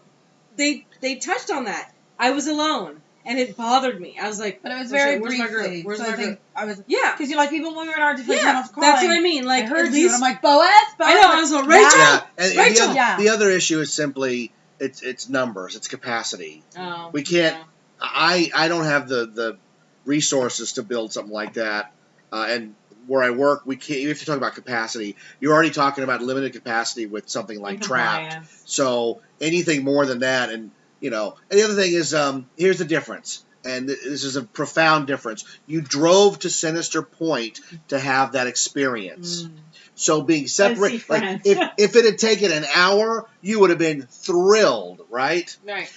they touched on that. I was alone. And it bothered me. I was like, But it was where's very where's my briefly. group? Where's so my I think group? I was Yeah. because you're like even when we were in our different Yeah, channels calling. that's what I mean. Like I heard at you, least and I'm like Boaz. I know. I was like, Rachel. Yeah. And Rachel! the other issue is simply it's numbers, it's capacity. Oh, We can't. yeah. I don't have the resources to build something like that, and where I work, we can't. Even if you talk about capacity, you're already talking about limited capacity with something like Trapped. Compliance. So anything more than that, and and the other thing is, here's the difference, and this is a profound difference. You drove to Sinister Point to have that experience. So being separate, see like friends. if it had taken an hour, you would have been thrilled, right? Right.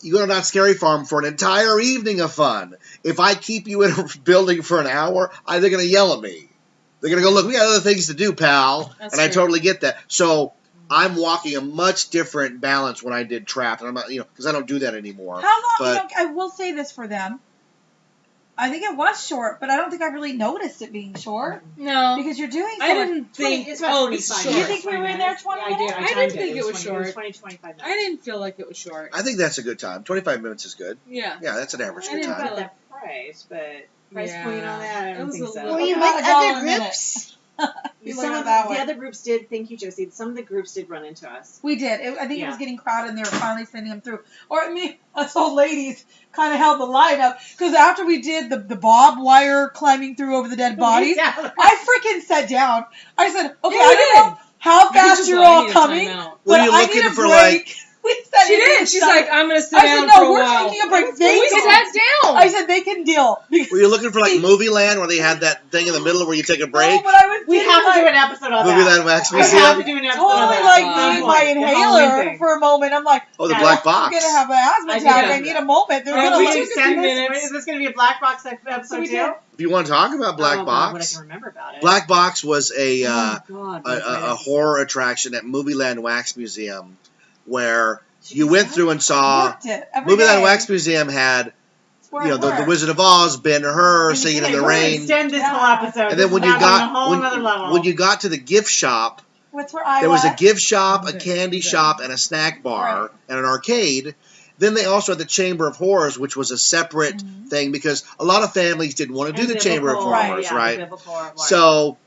You go to Not Scary Farm for an entire evening of fun. If I keep you in a building for an hour, they're going to yell at me. They're going to go, look, we got other things to do, pal. That's and I true. totally get that. So I'm walking a much different balance when I did Trapped. And I'm not, because I don't do that anymore. How long? But I will say this for them. I think it was short, but I don't think I really noticed it being short No. because you're doing. So I much- didn't think. It's about Oh, 25 it's minutes. short. You think we were in there 20 Yeah, I did. minutes? I didn't timed think it was 20 short. It was 20, 25 minutes. I didn't feel like it was short. I think that's a good time. 25 minutes is good. Yeah. Yeah, that's an average I good didn't time. about that price, but price Yeah. point on that, I It don't was think a so. little- Were you About with a dollar other a minute. groups? You Some look of at that the way. other groups did. Thank you, Josie. Some of the groups did run into us. We did. I think it Yeah. was getting crowded, and they were finally sending them through. Or I mean, us old ladies kind of held the line up because after we did the bob wire climbing through over the dead bodies, Yeah. I freaking sat down. I said, "Okay, Yeah, I you don't did. know how fast Rachel's you're like, I all need a coming, timeout. Were but you I looking need a for, break." We sat She in did. and She's sat- like, I'm gonna sit I down said, "No, for a we're while. taking a break." We They sat down. I said they can deal. Were you looking for like Movie Land where they had that thing in the middle where you take a break? No, but I was We getting, have to like, do an episode on Movie that. Land Wax We have to Museum? do an episode on totally that. like God. needing Some my point. The Halloween inhaler thing. for a moment. I'm like, Oh, the Yeah. black I'm box. gonna have an asthma I did attack. that. I need a moment. They're Are gonna we look. took a few send this? minutes. Is this going to be a Black Box episode So we too? did. If you want to talk about Black Oh, God, what I Box, can remember about it. Black Box was a Oh, God, that's right. a horror attraction at Movie Land Wax Museum where She you did went that? through and saw Worked it every Movie Land day. Wax Museum had It's where I the work. Wizard of Oz, Ben Hur singing in Okay, the we're gonna rain, extend this Yeah. whole episode. and then when This you is now going got a whole other level. when you got to the gift shop, What's where I there was a was? gift shop, a Okay, candy okay. shop, and a snack bar, Right. and an arcade. Then they also had the Chamber of Horrors, which was a separate Mhm. thing because a lot of families didn't want to do And the Chamber of biblical, Horrors, yeah, right? biblical horror. So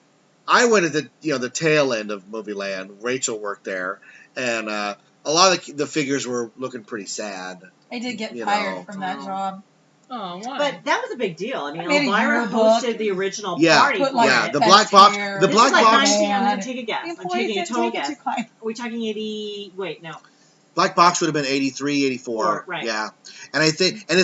I went at the tail end of Movie Land. Rachel worked there, and a lot of the figures were looking pretty sad. I did get You fired know. from that job. Oh, why? But that was a big deal. I mean, I made a Elvira yearbook. hosted the original Yeah, party Put, for like, yeah. it. The a black box. chair. The This black is like box. 19, I'm Man. going to take a guess. The I'm employees taking a didn't total take it guess. too kind. Are we talking 80? Wait, no. Black Box would have been 83, 84. Right. Yeah. And the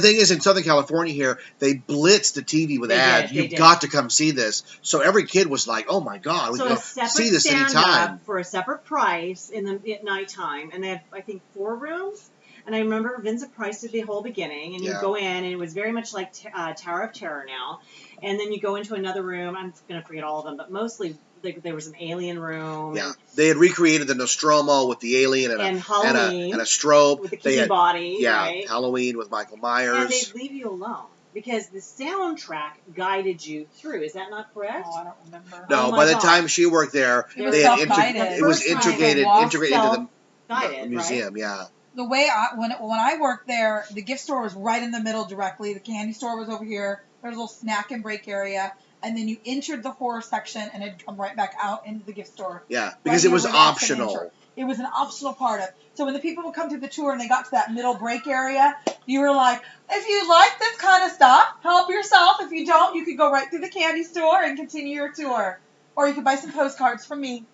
thing is, in Southern California here, they blitzed the TV with They did, ads. they You've did. got to come see this. So every kid was like, oh my God, we So can a go separate see this anytime. stand-up for a separate price at nighttime, and they had, I think, 4 rooms. And I remember Vincent Price did the whole beginning, and you Yeah. go in, and it was very much like Tower of Terror now. And then you go into another room. I'm going to forget all of them, but mostly there was an alien room. Yeah. They had recreated the Nostromo with the alien and, And a Halloween and a strobe. with the They kissing had, body, yeah, right? Halloween with Michael And Myers. they leave you alone because the soundtrack guided you through. Is that not correct? Oh, I don't remember. No, Oh my by the God. time she worked there, It was they had self-guided. it was The first time integrated it was into the Guided, museum. Yeah. The way when I worked there, the gift store was right in the middle directly. The candy store was over here. There was a little snack and break area. And then you entered the horror section and it'd come right back out into the gift store. Yeah, because Right it was here where the exit optional. enter. It was an optional part of. So when the people would come through the tour and they got to that middle break area, you were like, if you like this kind of stuff, help yourself. If you don't, you could go right through the candy store and continue your tour. Or you could buy some postcards from me.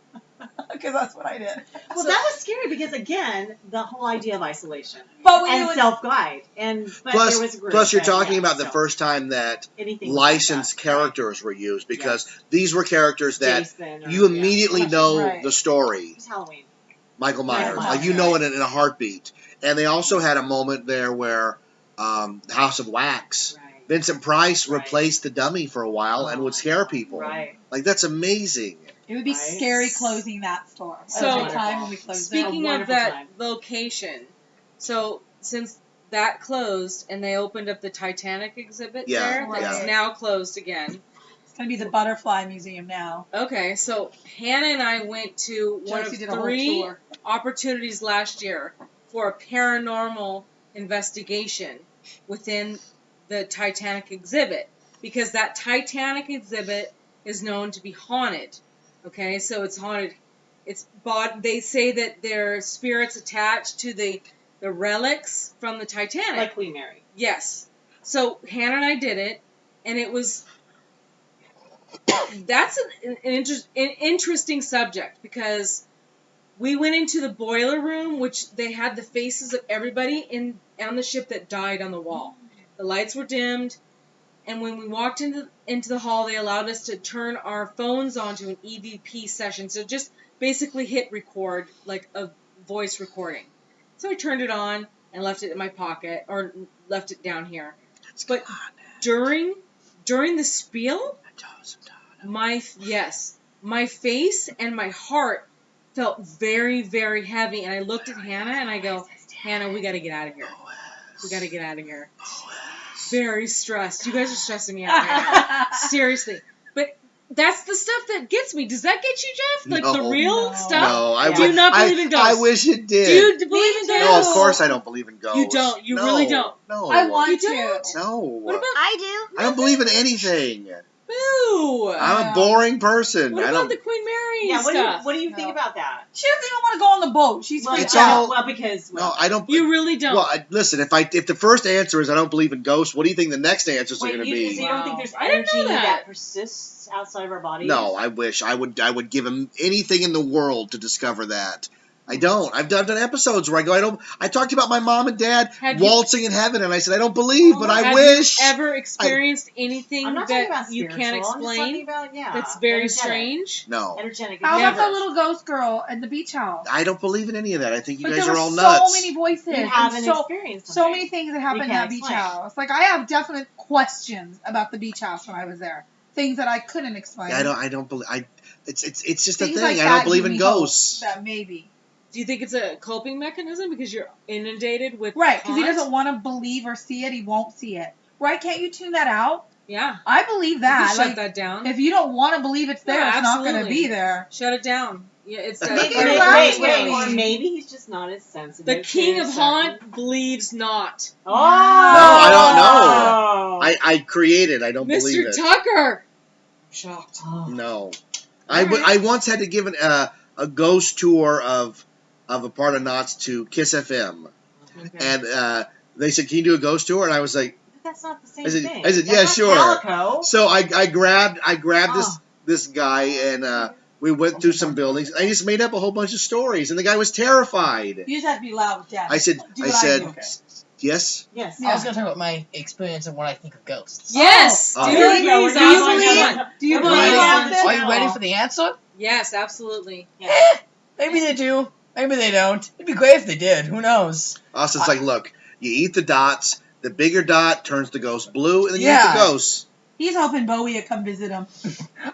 Because that's what I did. Well, So- that was scary because, again, the whole idea of isolation But when you and would, self-guide. But Plus, there was a group. plus you're but, talking yeah, about the so first time that anything like licensed that, characters were used because these were characters right. that Jason or, you immediately yeah, know Right. the story. It was Halloween. Michael Myers. Myers, Like, you know it in a heartbeat. And they also had a moment there where House of Wax, Right. Vincent Price Right. replaced the dummy for a while and would scare people. Right. Like, that's amazing. It would be Right. scary closing that store. So- Every time when we closed it. Speaking A of wonderful that time. location, so since that closed and they opened up the Titanic exhibit Yeah, there, that's yeah. now closed again. It's going to be the Butterfly Museum now. Okay, so Hannah and I went to one Josie of did a whole 3 tour. opportunities last year for a paranormal investigation within the Titanic exhibit, because that Titanic exhibit is known to be haunted. Okay, so it's haunted. They say that there are spirits attached to the relics from the Titanic. Like Queen Mary. Yes. So Hannah and I did it, and it was. That's an interesting subject, because we went into the boiler room, which they had the faces of everybody on the ship that died on the wall. The lights were dimmed, and when we walked into the hall, they allowed us to turn our phones onto an EVP session. So just basically hit record, like a voice recording. So I turned it on and left it in my pocket, or left it down here. But during the spiel, my face and my heart felt very, very heavy, and I looked at Hannah and I go, Hannah, we got to get out of here. We got to get out of here. Very stressed. You guys are stressing me out right now. Seriously. But that's the stuff that gets me. Does that get you, Jeff? Like the real stuff? No, Do you not believe in ghosts? I wish it did. Do you believe in ghosts? No, of course I don't believe in ghosts. You don't. You No, really don't. No. I want You to. don't? No. What about I do. I don't believe in anything. boo? I'm a boring person. What I about don't. the Queen Mary Yeah, stuff? what do you think about that? She doesn't even want to go on the boat. She's Well, freaked It's all- well, because No, I don't. You really don't. Well, listen. If the first answer is I don't believe in ghosts, what do you think the next answers are wait, going to you, be? so you don't think there's I didn't know energy that. persists outside of our bodies? No, I wish I would give him anything in the world to discover that. I don't. I've done episodes where I go. I talked about my mom and dad Have you- waltzing in heaven, and I said I don't believe, but I Have wish. you ever experienced anything I'm not talking about that you spiritual. can't I'm just talking explain? about, That's very energetic. strange. No, Energetic. How Never. about that little ghost girl at the beach house? I don't believe in any of that. I think you But guys there are were all nuts. so many voices. You and haven't so, experienced so something. many things that happened You at that can't beach explain. house. Like, I have definite questions about the beach house when I was there. Things that I couldn't explain. Yeah, I don't believe. It's just a Things thing. like I that don't believe give in me hope ghosts. That maybe. Do you think it's a coping mechanism because you're inundated with Right, because he haunt? doesn't want to believe or see it, he won't see it. Right? Can't you tune that out? Yeah. I believe You that. can shut Like, that down. if you don't want to believe it's there, Yeah, it's not going to absolutely. be there. Shut it down. Yeah, it's that Maybe part you're of right. the Wait, or maybe he's just not as sensitive. The king to of certain- haunt believes not. Oh! No, I don't know. I created. I don't believe Mr. it. Tucker. Shocked. Oh. No, Alright. I once had to give a ghost tour of a part of Knott's to Kiss FM, Okay. and they said, "Can you do a ghost tour?" And I was like, That's not the same I said- thing. I said, That's yeah, not sure. Calico. so I grabbed Oh. this guy, and we went through some buildings. I just made up a whole bunch of stories, and the guy was terrified. You just have to be loud with Dad. I said, Do what I do. Okay. yes. Yes. I was going to talk about my experience and what I think of ghosts. Yes. Oh. Do Really? you Do you believe? Do you Are believe you in ready? Are you ready for the answer? Yes, absolutely. Maybe they do. Maybe they don't. It'd be great if they did. Who knows? Austin's like, look, you eat the dots. The bigger dot turns the ghost blue, and then you eat Yeah. the ghost. He's hoping Bowie would come visit him.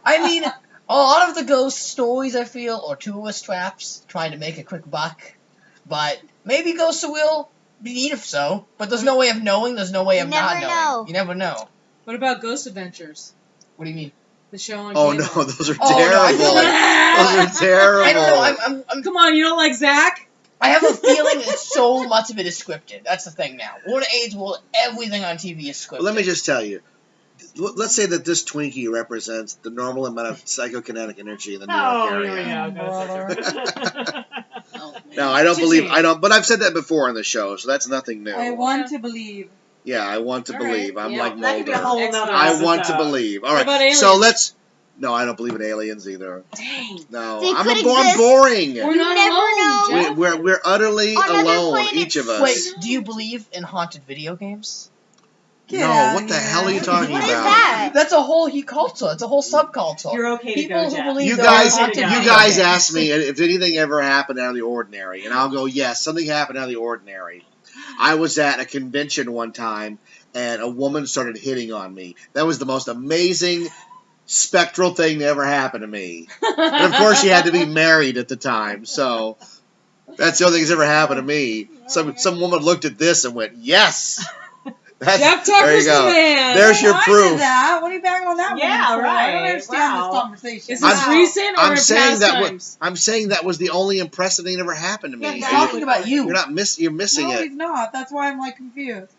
I mean, a lot of the ghost stories, I feel, are tourist traps trying to make a quick buck. But maybe ghosts will be neat if so. But there's no way of knowing. There's no way of not Never knowing. know. You never know. What about Ghost Adventures? What do you mean? The show on Oh cable. no, those are Oh, no, I terrible. feel like- Those are terrible. I don't know. Come on, you don't like Zach? I have a feeling that so much of it is scripted. That's the thing now. We're in an age where everything on TV is scripted. Well, let me just tell you. Let's say that this Twinkie represents the normal amount of psychokinetic energy in the New York Oh, area. here we go. No, I don't Too believe. soon. I don't. But I've said that before on the show, so that's nothing new. I want to believe. Yeah, I want to All right. believe. I'm Yeah, like That could be a Mulder. whole Excellent. nother I want to episode. believe. All What right. about aliens? So let's. No, I don't believe in aliens either. Dang. No, They I'm could more exist. boring. We're You not never alone, know. Jeff. We're utterly On other alone, planets. each of us. Wait, do you believe in haunted video games? Get No, out what of the here. hell are you talking What is about? that? That's a whole culture. It's a whole subculture. You're okay to People go, who Jeff. believe You there guys, are haunted you you people. guys ask me if anything ever happened out of the ordinary, and I'll go, yes, something happened out of the ordinary. I was at a convention one time, and a woman started hitting on me. That was the most amazing, spectral thing to ever happen to me. And of course, she had to be married at the time, so that's the only thing that's ever happened to me. Some woman looked at this and went, yes. Jeff There you Tucker's the go. man. There's your I proof. did that. What are you banging on that Yeah, one for? I don't right. understand Wow. this conversation. Is this Wow. recent or I'm in saying past that times? I'm saying that was the only impressive thing that ever happened to Yeah, me. he's talking about you. You're not you're missing No, it. he's not. That's why I'm like confused.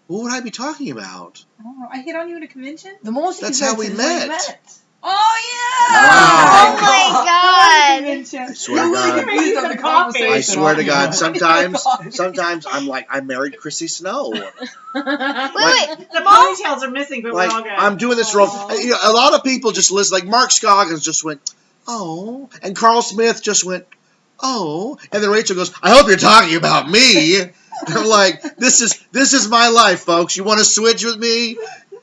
What would I be talking about? I don't know. I hit on you at a convention? The most That's he how said we since when met. Oh, yeah! Wow. Oh my God. Convention. I swear to God. Maybe you some coffee. I swear to God, sometimes Sometimes I'm like, I married Chrissy Snow. Wait, wait. The ponytails are missing, but Like, we're all good. I'm doing this role. You know, a lot of people just listen. Like, Mark Scoggins just went, oh. And Carl Smith just went, oh. And then Rachel goes, I hope you're talking about me. And I'm like, this is my life, folks. You want to switch with me?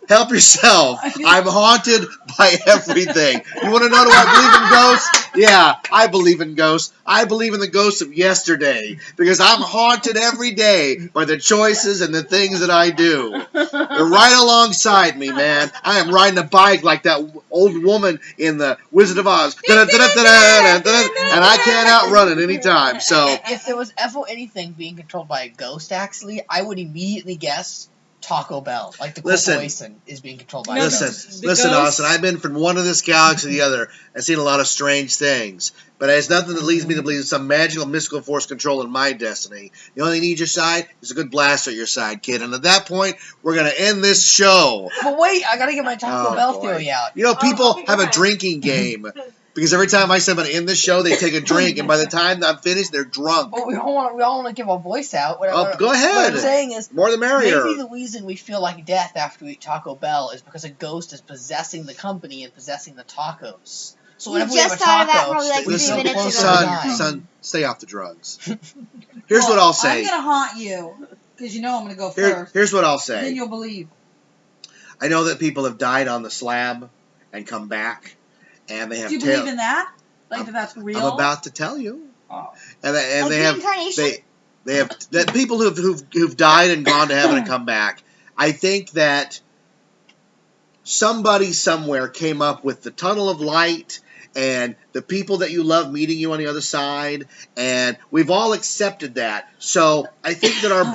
Help yourself. I'm haunted by everything. You want to know, do I believe in ghosts? Yeah, I believe in ghosts. I believe in the ghosts of yesterday because I'm haunted every day by the choices and the things that I do. They're right alongside me, man. I am riding a bike like that old woman in the Wizard of Oz. And I can't outrun it anytime. So, If there was ever anything being controlled by a ghost, actually, I would immediately guess Taco Bell. Like the Listen. corporation is being controlled by a listen, ghost. listen, ghosts- Austin. I've been from one of this galaxy to the other. I've seen a lot of strange things. But it's nothing that leads me to believe in some magical, mystical force controlling my destiny. The only thing you need your side is a good blaster at your side, kid. And at that point, we're going to end this show. But wait, I gotta get my Taco Oh, Bell boy. theory out. You know, people okay, have go a ahead. drinking game. Because every time I say I'm going to end this show, they take a drink. And by the time I'm finished, they're drunk. But we all want to give our voice out. Go ahead. What I'm saying is, More the merrier. maybe the reason we feel like death after we eat Taco Bell is because a ghost is possessing the company and possessing the tacos. So We whenever we have a just thought of that taco, probably like we 3 feel minutes closer ago. to dying. Son, stay off the drugs. Here's Well, what I'll say. I'm going to haunt you because you know I'm going to go Here- first. here's what I'll Then say. you'll believe. I know that people have died on the slab and come back, and they have Do you tail. believe in that? Like that's real? I'm about to tell you. Oh. And Like they have reincarnation? they have that people who've died and gone to heaven and come back. I think that somebody somewhere came up with the tunnel of light and the people that you love meeting you on the other side, and we've all accepted that. So I think that our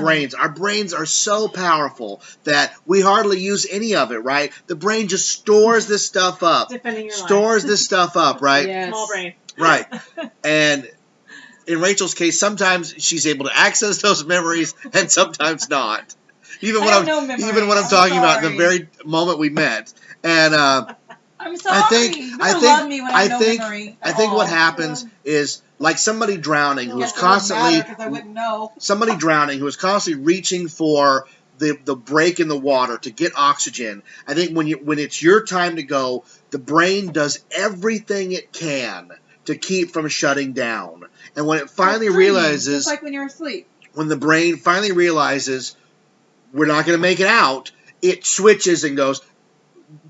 brains are so powerful that we hardly use any of it, right? The brain just stores this stuff up. Defending your life. Stores this stuff up, right? Yes. Small brain. Right. And in Rachel's case, sometimes she's able to access those memories and sometimes not. Even I when have I'm no memory. even when I'm I'm talking about the sorry. very moment we met. And I'm sorry. I think You I don't think love me when I have no think memory I at think what all. happens is like somebody drowning who is Yes, it wouldn't constantly matter 'cause I wouldn't know. somebody drowning who is constantly reaching for the break in the water to get oxygen. I think when it's your time to go, the brain does everything it can to keep from shutting down. And when it finally It's dreaming, realizes, just like when you're asleep. when the brain finally realizes we're not going to make it out, it switches and goes,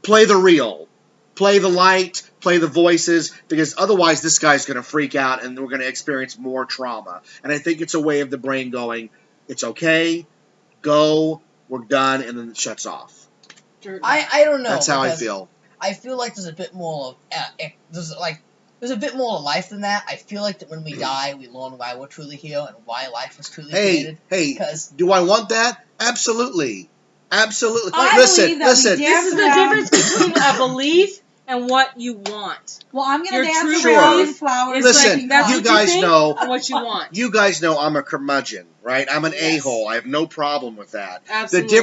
play the real, play the light, play the voices, because otherwise this guy's going to freak out and we're going to experience more trauma. And I think it's a way of the brain going, it's okay, go, we're done, and then it shuts off. I don't know. That's how I because feel. I feel like there's a bit more of there's a bit more to life than that. I feel like that when we die, we learn why we're truly here and why life was truly created. Hey, Because do I want that? Absolutely. Absolutely. I Listen, believe that listen. we This is the difference between a belief and what you want. Well, I'm gonna Your dance true around belief in flowers. is Listen, making that's you flowers. what guys think know- and what you want. You guys know I'm a curmudgeon, right? I'm an Yes. a-hole. I have no problem with that. Absolutely. The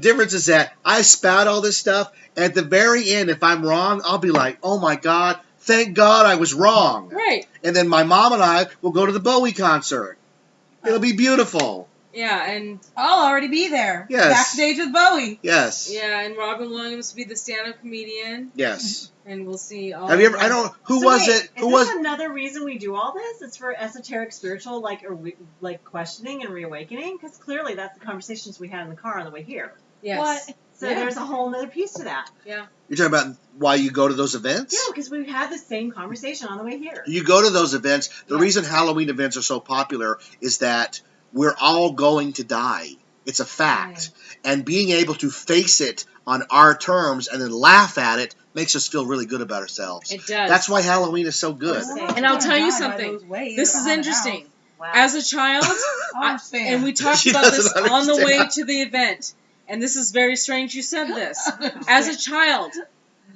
difference is that I spout all this stuff, and at the very end, if I'm wrong, I'll be like, oh my God, thank God I was wrong. Right. And then my mom and I will go to the Bowie concert. It'll be beautiful. Yeah, and I'll already be there. Yes. Backstage with Bowie. Yes. yeah, and Robin Williams will be the stand-up comedian, Yes. and we'll see all. Have you ever? of I them. don't. Who So was wait, it? Who is was? this another reason we do all this? It's for esoteric, spiritual, like questioning and reawakening. Because clearly that's the conversations we had in the car on the way here. Yes. What? So Yeah. there's a whole other piece to that. Yeah. You're talking about why you go to those events? Yeah, because we've had the same conversation on the way here. You go to those events. The Yeah. reason Halloween events are so popular is that we're all going to die. It's a fact. And being able to face it on our terms and then laugh at it makes us feel really good about ourselves. It does. That's why Halloween is so good. And I'll tell you something. This is interesting. Wow. As a child, I understand. and we talked She about this doesn't on the way understand. to the event, and this is very strange you said this. As a child,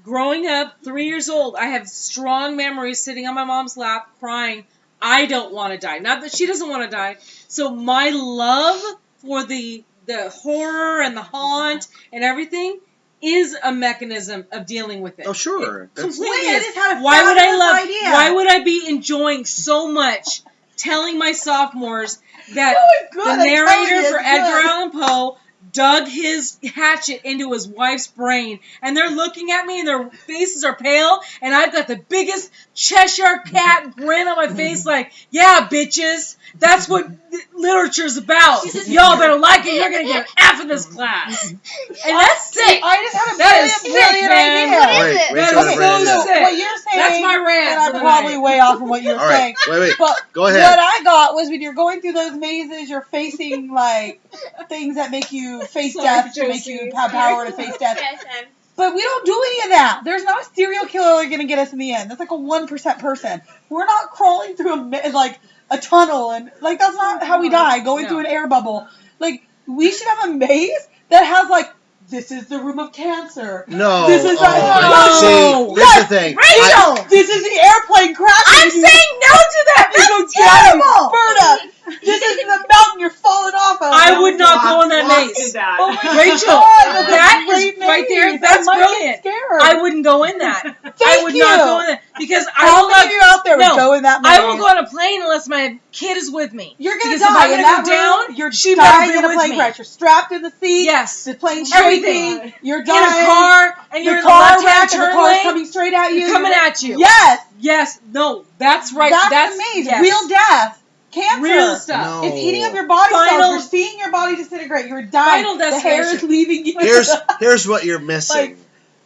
growing up, 3 years old, I have strong memories sitting on my mom's lap crying, I don't want to die. Not that she doesn't want to die. So my love for the horror and the haunt and everything is a mechanism of dealing with it. Oh, sure. It That's- completely Wait, I is. just had a Why would I fabulous love? idea. Why would I be enjoying so much telling my sophomores that Oh, good, the I tell you, narrator for it's Edgar good. Allan Poe dug his hatchet into his wife's brain, and they're looking at me and their faces are pale, and I've got the biggest Cheshire cat grin on my face like, yeah, bitches, that's what literature's about. Y'all better like it, you're gonna get an F in this class. And that's sick. I just had a That is brilliant, sick, brilliant man. idea. What is Wait, it? wait That till is I Okay, bring so it in. so sick. what you're saying, That's my rant and for I'm the probably night. way off from what you're All saying. right. Wait. But Go ahead. what I got was when you're going through those mazes, you're facing like things that make you face Sorry, death, to make Josie, you have sorry. power to face death. Yes, and But we don't do any of that. There's not a serial killer going to get us in the end. That's like a 1% person. We're not crawling through a tunnel and like that's not how we die. Going No. through an air bubble. Like we should have a maze that has like this is the room of cancer. No. This is No. See, here's the thing. Rachel! This is the airplane crashing. I'm saying no to that. You go That's down, terrible. Berta. This is the mountain you're falling off of. I would not go on that Lost maze. in that. Oh my Rachel, God, that's a that great is right there. maze. That's I might get brilliant. scared. I wouldn't go in that. I Thank would you. not go in that because I How will many not. of you out there would No, go in that maze? I will go on a plane unless my kid is with me. You're gonna Because if die I'm in gonna that go down, room. You're she better dying be in a with plane me. crash. You're strapped in the seat. Yes. The plane's Everything. shaking. You're In dying. a car and you're the in the car left-hand wreck and the turn car's lane. coming straight at you. Coming at you. Yes. Yes. No. That's right. That's the maze. yes. Real death. Cancer. Real stuff. No. It's eating up your body Final- cells. You're seeing your body disintegrate. You're dying. Final The hair is destination. leaving you. Here's what you're missing. Like-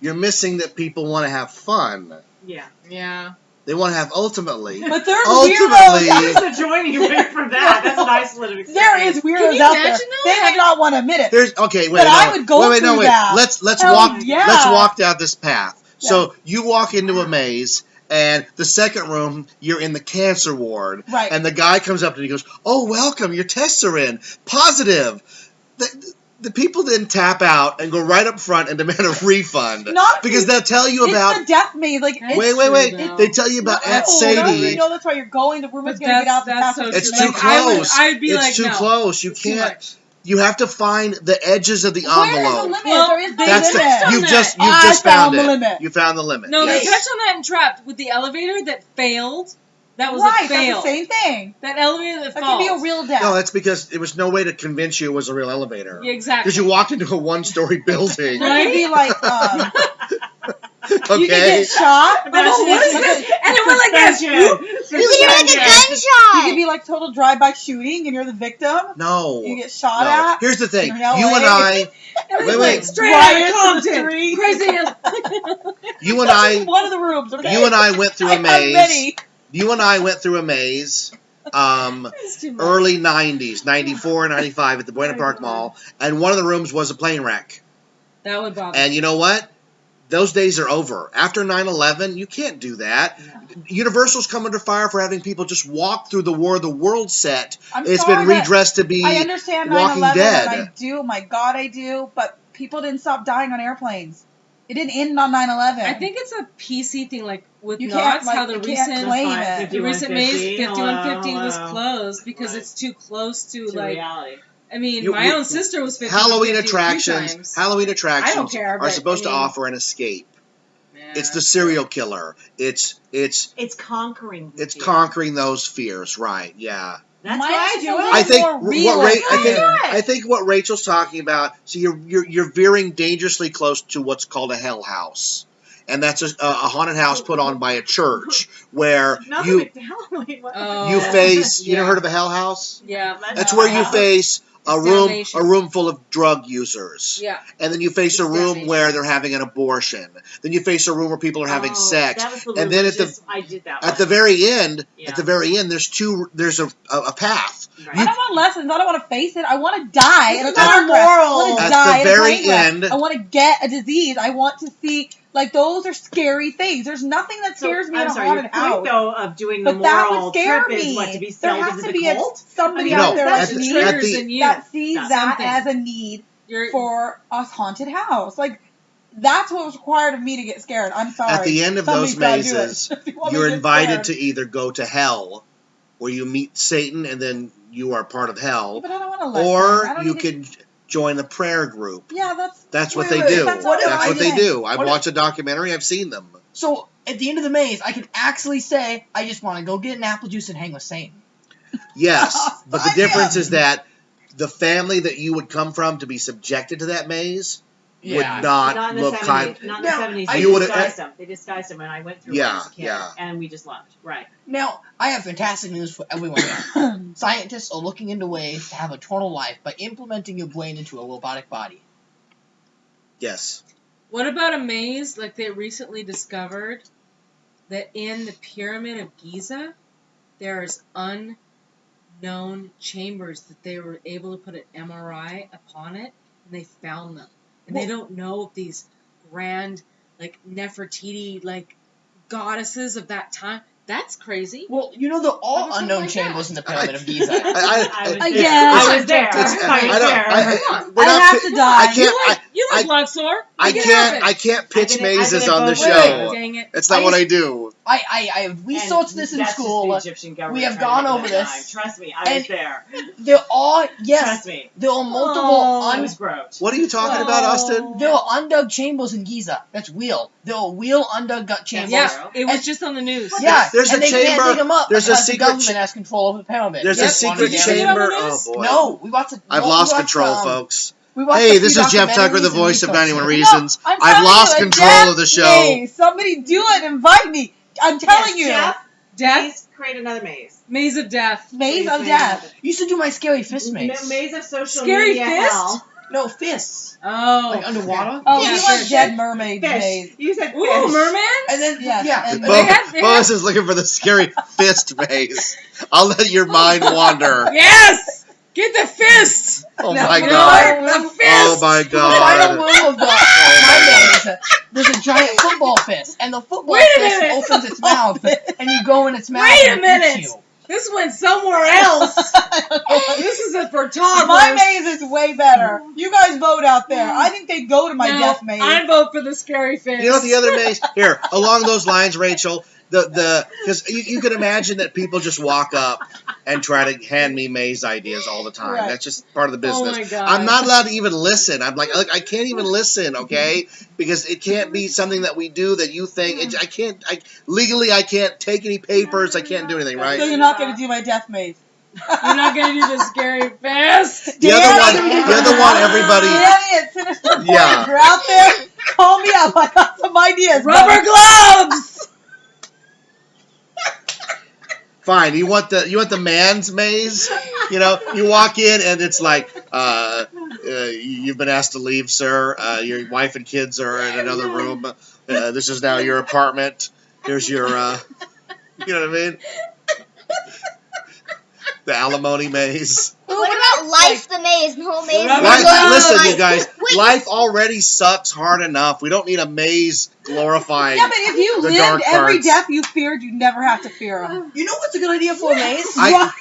You're missing that people want to have fun. Yeah. Yeah. They want to have ultimately. But there's Ultimately- weirdos. Who's adjoining away from that? That's an isolated experience. There is weirdos Can you out there. imagine though? They may not want to admit it. There's okay. Wait, But no, I would go wait, no, through wait. that. Let's Hell walk. yeah. Let's walk down this path. Yeah. So you walk into a maze, and the second room you're in the cancer ward, Right. and the guy comes up and he goes, "Oh, welcome. Your tests are in. Positive." The people didn't tap out and go right up front and demand a refund Not because they'll tell you it's about. the death maze. Like That's Wait. true, though. They tell you about Aunt No, Sadie. No, that's why you're going. The rumor's But going to get out. that's so It's true. too Like, I would- close. I'd be it's like, too no. close. You It's too can't. much. You have to find the edges of the Where is the envelope. limit? Well, there is no That's limit. touched on you've that. just I found found it. the limit. You found the limit. No, Yes. they touched on that in Trapped with the elevator that failed. That was Right, a fail. that's the same thing. That elevator that That falls. could be a real death. No, that's because there was no way to convince you it was a real elevator. Yeah, exactly. Because you walked into a one-story building. There could be like, you could Okay. get shot. Oh, what is this? And it went like this. you can do like a You gunshot. could be like total drive-by shooting, and you're the victim. No. You get shot No. at. Here's the thing. In You LA. and I, And Wait, it wait. went straight out of Riots in the Compton. street. Crazy as. you and That's I, just one of the rooms. Okay? you and I went through I a have maze. many. You and I went through a maze. It's too much. Early 90s, 94, 95 at the Buena Park Mall, and one of the rooms was a plane wreck. That would bother And me. you know what? Those days are over. After 9/11, you can't do that. Universal's come under fire for having people just walk through the War of the World set. I'm It's sorry, been but redressed to be I understand Walking 9/11, Dead. and I do. My God, I do. But people didn't stop dying on airplanes. It didn't end on 9/11. I think it's a PC thing, like with You can't, knots, like, how the you can't recent claim it. the recent maze 5150 was Hello. closed because Right. it's too close to To like. reality. I mean, You- my you- own sister was 50. Halloween attractions. Halloween attractions care, are but, supposed I to mean- offer an escape. It's the serial killer. It's It's conquering. the it's fear. conquering those fears, right? Yeah. That's Mine why I is do a it. little I think more real I think what Rachel's talking about. So you're veering dangerously close to what's called a hell house, and that's a haunted house put on by a church where Nothing you with Halloween. What? Oh. you face. You Yeah. never heard of a hell house? Yeah. That's where you face a room Extermination. full of drug users. Yeah. And then you face a room Extermination. where they're having an abortion. Then you face a room where people are having sex. That was the And then religious. I did that. at the very end, Yeah. there's a path. Right. I don't want lessons. I don't want to face it. I want to die in a This is car our crash. I moral. want to At die the in a very plane crash. end- I want to get a disease. I want to see, like, those are scary things. There's nothing that scares me in I'm a sorry, your haunted point house. though of doing the But that moral would scare trip me. is what to be There sold has as to a be cult. somebody No, out there at that the- sees triggers in you. that sees That's that something. as a need You're, for a haunted house. Like, that's what was required of me to get scared. I'm sorry. At the end of Somebody's those gotta do it. mazes, If you want me you're to get invited scared. to either go to hell, where you meet Satan and then you are part of hell, But I don't want to let them. I or don't you need to- can join a prayer group. Yeah, That's what Wait, they wait, do. that's what if That's I what they did- do. I've what if- watched a documentary. I've seen them. So at the end of the maze, I can actually say, I just want to go get an apple juice and hang with Satan. Yes, but the I difference am. is that the family that you would come from to be subjected to that maze would not Not in the look 70s. kind. Not in the Now, 70s. you They would've- disguised them. They disguised them when I went through when I was a kid. Yeah. And we just left. Right. Now, I have fantastic news for everyone here. Scientists are looking into ways to have a total life by implementing your brain into a robotic body. Yes. what about a maze like they recently discovered that in the Pyramid of Giza, there's unknown chambers that they were able to put an MRI upon it, and they found them. And they don't know if these grand, like, Nefertiti, like, goddesses of that time. That's crazy. Well, you know, there are all Something unknown like chambers that. in the Pyramid of Giza. I was I there. guess. I was there. It's- I was I there. don't. We're I not. have pi- to die. I can't. You look love sore. I Make it can't. happen. I can't pitch I've been mazes at on the both show. ways. Dang it. That's not what I do. I researched And this in that's school. Just the Egyptian government We have trying to gone make over that this. time. Trust me, I was And- there. There are, yes, Trust me. there are multiple I was broke. What are you talking about, Austin? There are undug chambers in Giza. That's real. There are real undug gut chambers. Yeah, it was And- just on the news. Yeah, There's and a they can't chamber- dig them up there's a because secret the government has control of the pyramid. There's Yep. a secret Did you see it on the chamber. Oh news? boy. No, we watched. I've we lost watched, control, folks. We watched Hey, a this few is Jeff Tucker, the documentaries voice of and 91 researched it. Reasons. I'm I've telling lost you, control Jeff of the show. Maze. Somebody do it. Invite me. I'm telling you. Jeff, Death, please create another maze. maze of death. Maze Please of make death. You should do my scary fist maze. Maze of social Scary media fist? hell. No, fists. Oh, Like underwater. Oh, Yeah, he sure, wants sure. dead mermaid Fish. maze. You said Ooh, fish. merman? And then, Yes, yeah. and- Bo- They had- Boaz is looking for the scary fist maze. I'll let your mind wander. Yes! Get the fists! Oh No, my no, god. The fist! Oh my The final god. room of the my maze is there's a giant football fist, and the football Wait a fist minute. opens its mouth, and you go in its mouth Wait a and it minute. eats you. This went somewhere else. This is a for toddlers. My maze is way better. You guys vote out there. I think they'd go to my No, death maze. I vote for the scary fist. You know what the other maze here along those lines, Rachel. Because you can imagine that people just walk up and try to hand me maze ideas all the time. Right. That's just part of the Oh business. my God. I'm not allowed to even listen. I'm like I can't even listen, okay? Because it can't be something that we do that you think I can't. Legally I can't take any papers. I can't do anything, So right? you're not going to do my death maze. You're not going to do the scary fist. The other one, everybody. Danny at Sinister Pointe, Yeah. if you're out there, call me up. I got some ideas. Rubber buddy. gloves! Fine. You want the man's maze? You know, you walk in and it's like, you've been asked to leave, sir. Your wife and kids are in another room. This is now your apartment. Here's your, you know what I mean? The alimony maze. What about Life's the Maze? No maze. Rubber Life, gloves. listen, you guys. Wait. Life already sucks hard enough. We don't need a maze glorifying. Yeah, but if you The lived dark every parts. death you feared, you'd never have to fear them. You know what's a good idea for a maze? No. I got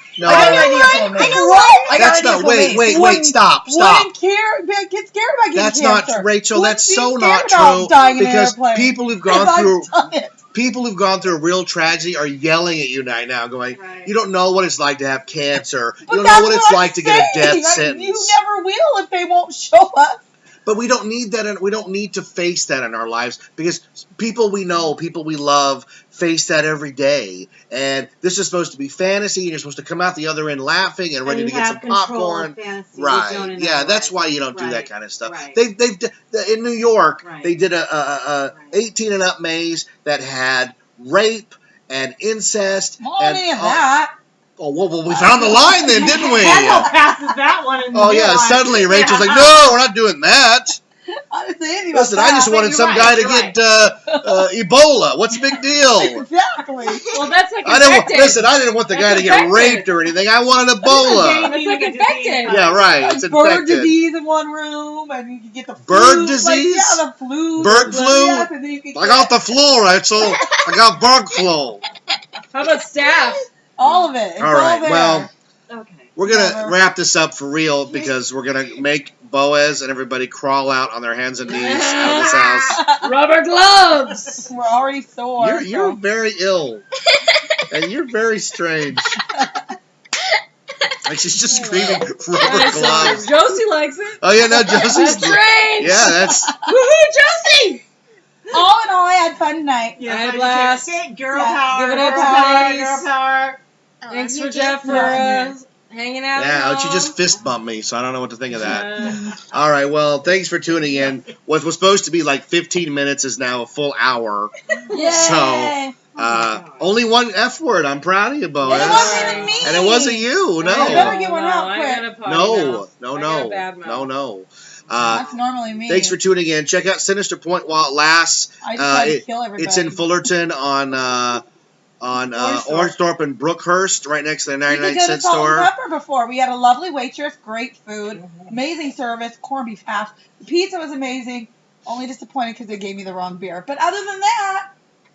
an idea for a maze. I know what. I got That's an idea not. for a maze. Wait. Stop. Wouldn't get scared about getting That's cancer. not Rachel. Wouldn't That's be so scared not about true. dying in an Because airplane. people who've Because gone through I've done it. people who've gone through a real tragedy are yelling at you right now, going, Right. "You don't know what it's like to have cancer. But You don't that's know what it's I'm like to get a saying. death You sentence." never will if they won't show us. But we don't need that. We don't need to face that in our lives because people we know, people we love, face that every day. And this is supposed to be fantasy, and you're supposed to come out the other end laughing and ready to get some popcorn. Right. Yeah, that's why you don't do that kind of stuff. Right. They've in New York, Right. they did a 18 and up maze that had rape and incest. Well, any of that. Oh, well, we found the line then, didn't we? Kendall passes that one. In Oh, yeah, suddenly Rachel's like, no, we're not doing that. Listen, I just wanted some guy to get Ebola. What's the big deal? Exactly. Well, that's like I didn't want the guy to get raped or anything. I wanted Ebola. That's like infected. Yeah, right. It's bird infected. disease in one room, and you can get the flu. Bird disease? The flu. Bird flu? Yes, and then you can I got the flu, Rachel. I got bird flu. How about staph? All of it. It's all right, there. well, Okay. we're going to wrap this up for real because we're going to make Boaz and everybody crawl out on their hands and knees out of this house. Rubber gloves. We're already sore. You're very ill. And you're very strange. Like she's just screaming rubber gloves. Josie likes it. Oh, yeah, no, Josie's... That's strange. Yeah, that's... Woohoo, Josie! All in all, I had fun tonight. Yes, I had I blast. Girl power. Give it up girl to power. ladies. Girl power. Thanks for Jeff for hanging out. Yeah, she just fist bumped me, so I don't know what to think of that. All right, well, thanks for tuning in. What was supposed to be like 15 minutes is now a full hour. Yay. So, only one F word. I'm proud of you, Boaz. It wasn't even me. And it wasn't you, no. I better get one out I quick. got a potty mouth. No. That's normally me. Thanks for tuning in. Check out Sinister Point while it lasts. I just tried to kill everybody. It's in Fullerton on Orangethorpe and Brookhurst, right next to the 99-cent store. Salt and Pepper before. We had a lovely waitress, great food, amazing service, corned beef hash. The pizza was amazing. Only disappointed because they gave me the wrong beer. But other than that,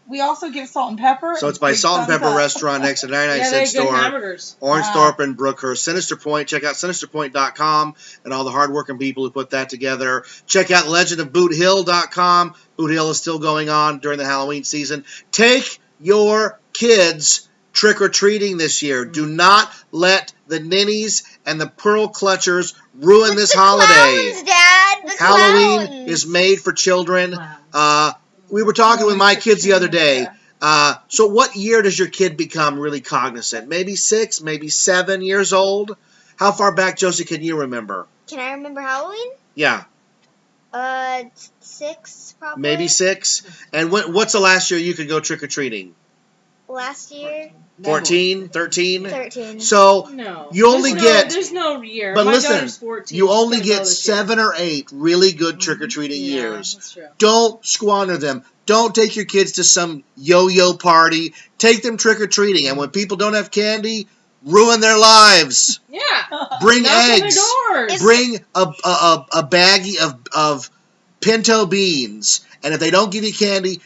we also give Salt and Pepper. So it's by Salt and Pepper Restaurant next to the 99-cent store. Hamburgers. Orangethorpe and Brookhurst. Sinister Point. Check out SinisterPoint.com and all the hardworking people who put that together. Check out LegendofBootHill.com. Boot Hill is still going on during the Halloween season. Take your kids trick-or-treating this year. Do not let the ninnies and the pearl clutchers ruin this holiday. Clowns, Dad. The Halloween clowns. is made for children. We were talking with my kids the other day. So what year does your kid become really cognizant? Maybe 6, maybe 7 years old? How far back, Josie, can you remember? Can I remember Halloween? Yeah. 6 probably. Maybe 6? And what's the last year you could go trick-or-treating? Last year. 14? 13? 13. So No. you only There's no year. But My listen, daughter's 14. you She's only gonna go get this year. 7 or 8 really good trick-or-treating Yeah, years. that's true. Don't squander them. Don't take your kids to some yo-yo party. Take them trick-or-treating. And when people don't have candy, ruin their lives. Yeah. Bring Knock on their eggs. doors. Bring a baggie of pinto beans. And if they don't give you candy,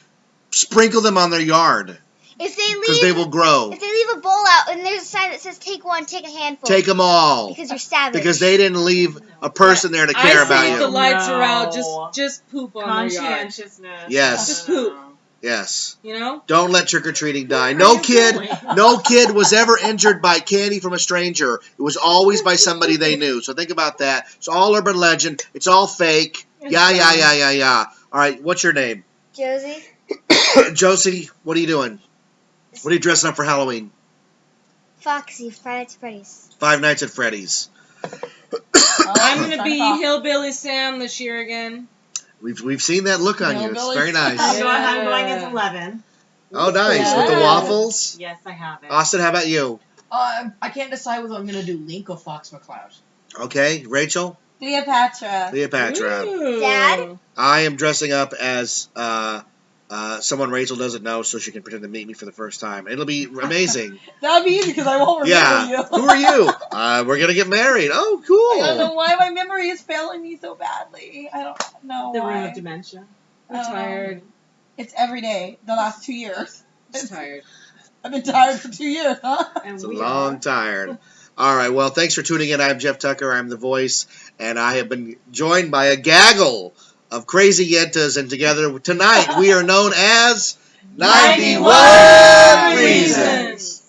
sprinkle them on their yard. If they Because leave, they will grow. if they leave a bowl out and there's a sign that says "Take one, take a handful," Take them all. because you're savage. Because they didn't leave a person there to care about I say if the you. lights are out, No. just poop on their yard. Conscientiousness. Yes. Just poop. Yes. You know? Don't let trick-or-treating die. What No are you kid, doing? no kid was ever injured by candy from a stranger. It was always by somebody they knew. So think about that. It's all urban legend. It's all fake. Yeah. All right, what's your name? Josie. Josie, what are you doing? What are you dressing up for Halloween? Foxy, Friday Night at Freddy's. Five Nights at Freddy's. I'm going to be Hillbilly Sam this year again. We've seen that look on you. It's very nice. I'm going as 11. Oh, nice. Yeah. With the waffles. Yes, I have it. Austin, how about you? I can't decide whether I'm going to do Link or Fox McCloud. Okay. Rachel? Cleopatra. Cleopatra. Ooh. Dad? I am dressing up as someone Rachel doesn't know so she can pretend to meet me for the first time. It'll be amazing. That'd be easy because I won't remember Yeah. you. Who are you? We're going to get married. Oh, I don't know cool. why my memory is failing me so badly. I don't know The why. room of dementia. I'm tired. It's every day. The last 2 years. I'm tired. I've been tired for 2 years, huh? And It's a we long tired. All right. Well, thanks for tuning in. I'm Jeff Tucker. I'm the voice. And I have been joined by a gaggle of crazy yentas. And together tonight we are known as 91 Reasons.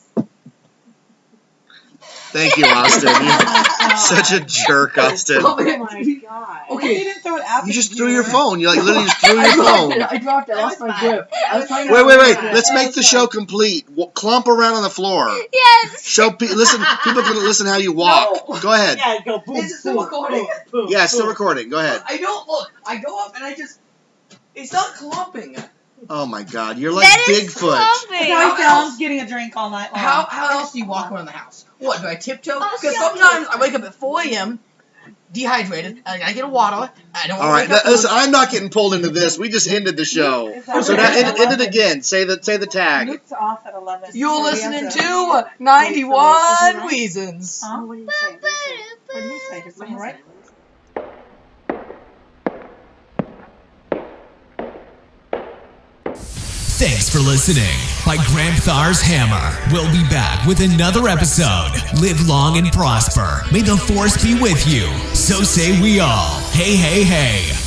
Thank you, Austin. You're such a jerk, Austin. Oh my god. Okay. You didn't throw it at You the just threw computer. your phone. You literally just threw your phone. I dropped it. I lost my grip. I was trying to. Wait. Let's make the show complete. Clump around on the floor. Yes. Show listen. People can listen how you walk. No. Go ahead. Yeah, go boom. Is it still boom, recording? boom, boom, Yeah, it's still boom. recording. Go ahead. I don't look. I go up and I just. It's not clumping. Oh my God, you're like That is Bigfoot. clumping. Now Dylan's getting a drink all night long. How else do you walk around the house? What, do I tiptoe? Oh, Because yeah. sometimes I wake up at 4 a.m. dehydrated, and I get a water. I don't All want right, to wake up. listen. I'm not getting pulled into this. We just ended the show. So now end it again. Say the tag. Luke's off at 11. You're So we listening have to Wait, 91 so Reasons. Huh? What do you say? What do you say? Is something right? Thanks for listening by Gramthar's Hammer. We'll be back with another episode. Live long and prosper. May the force be with you. So say we all. Hey, hey, hey.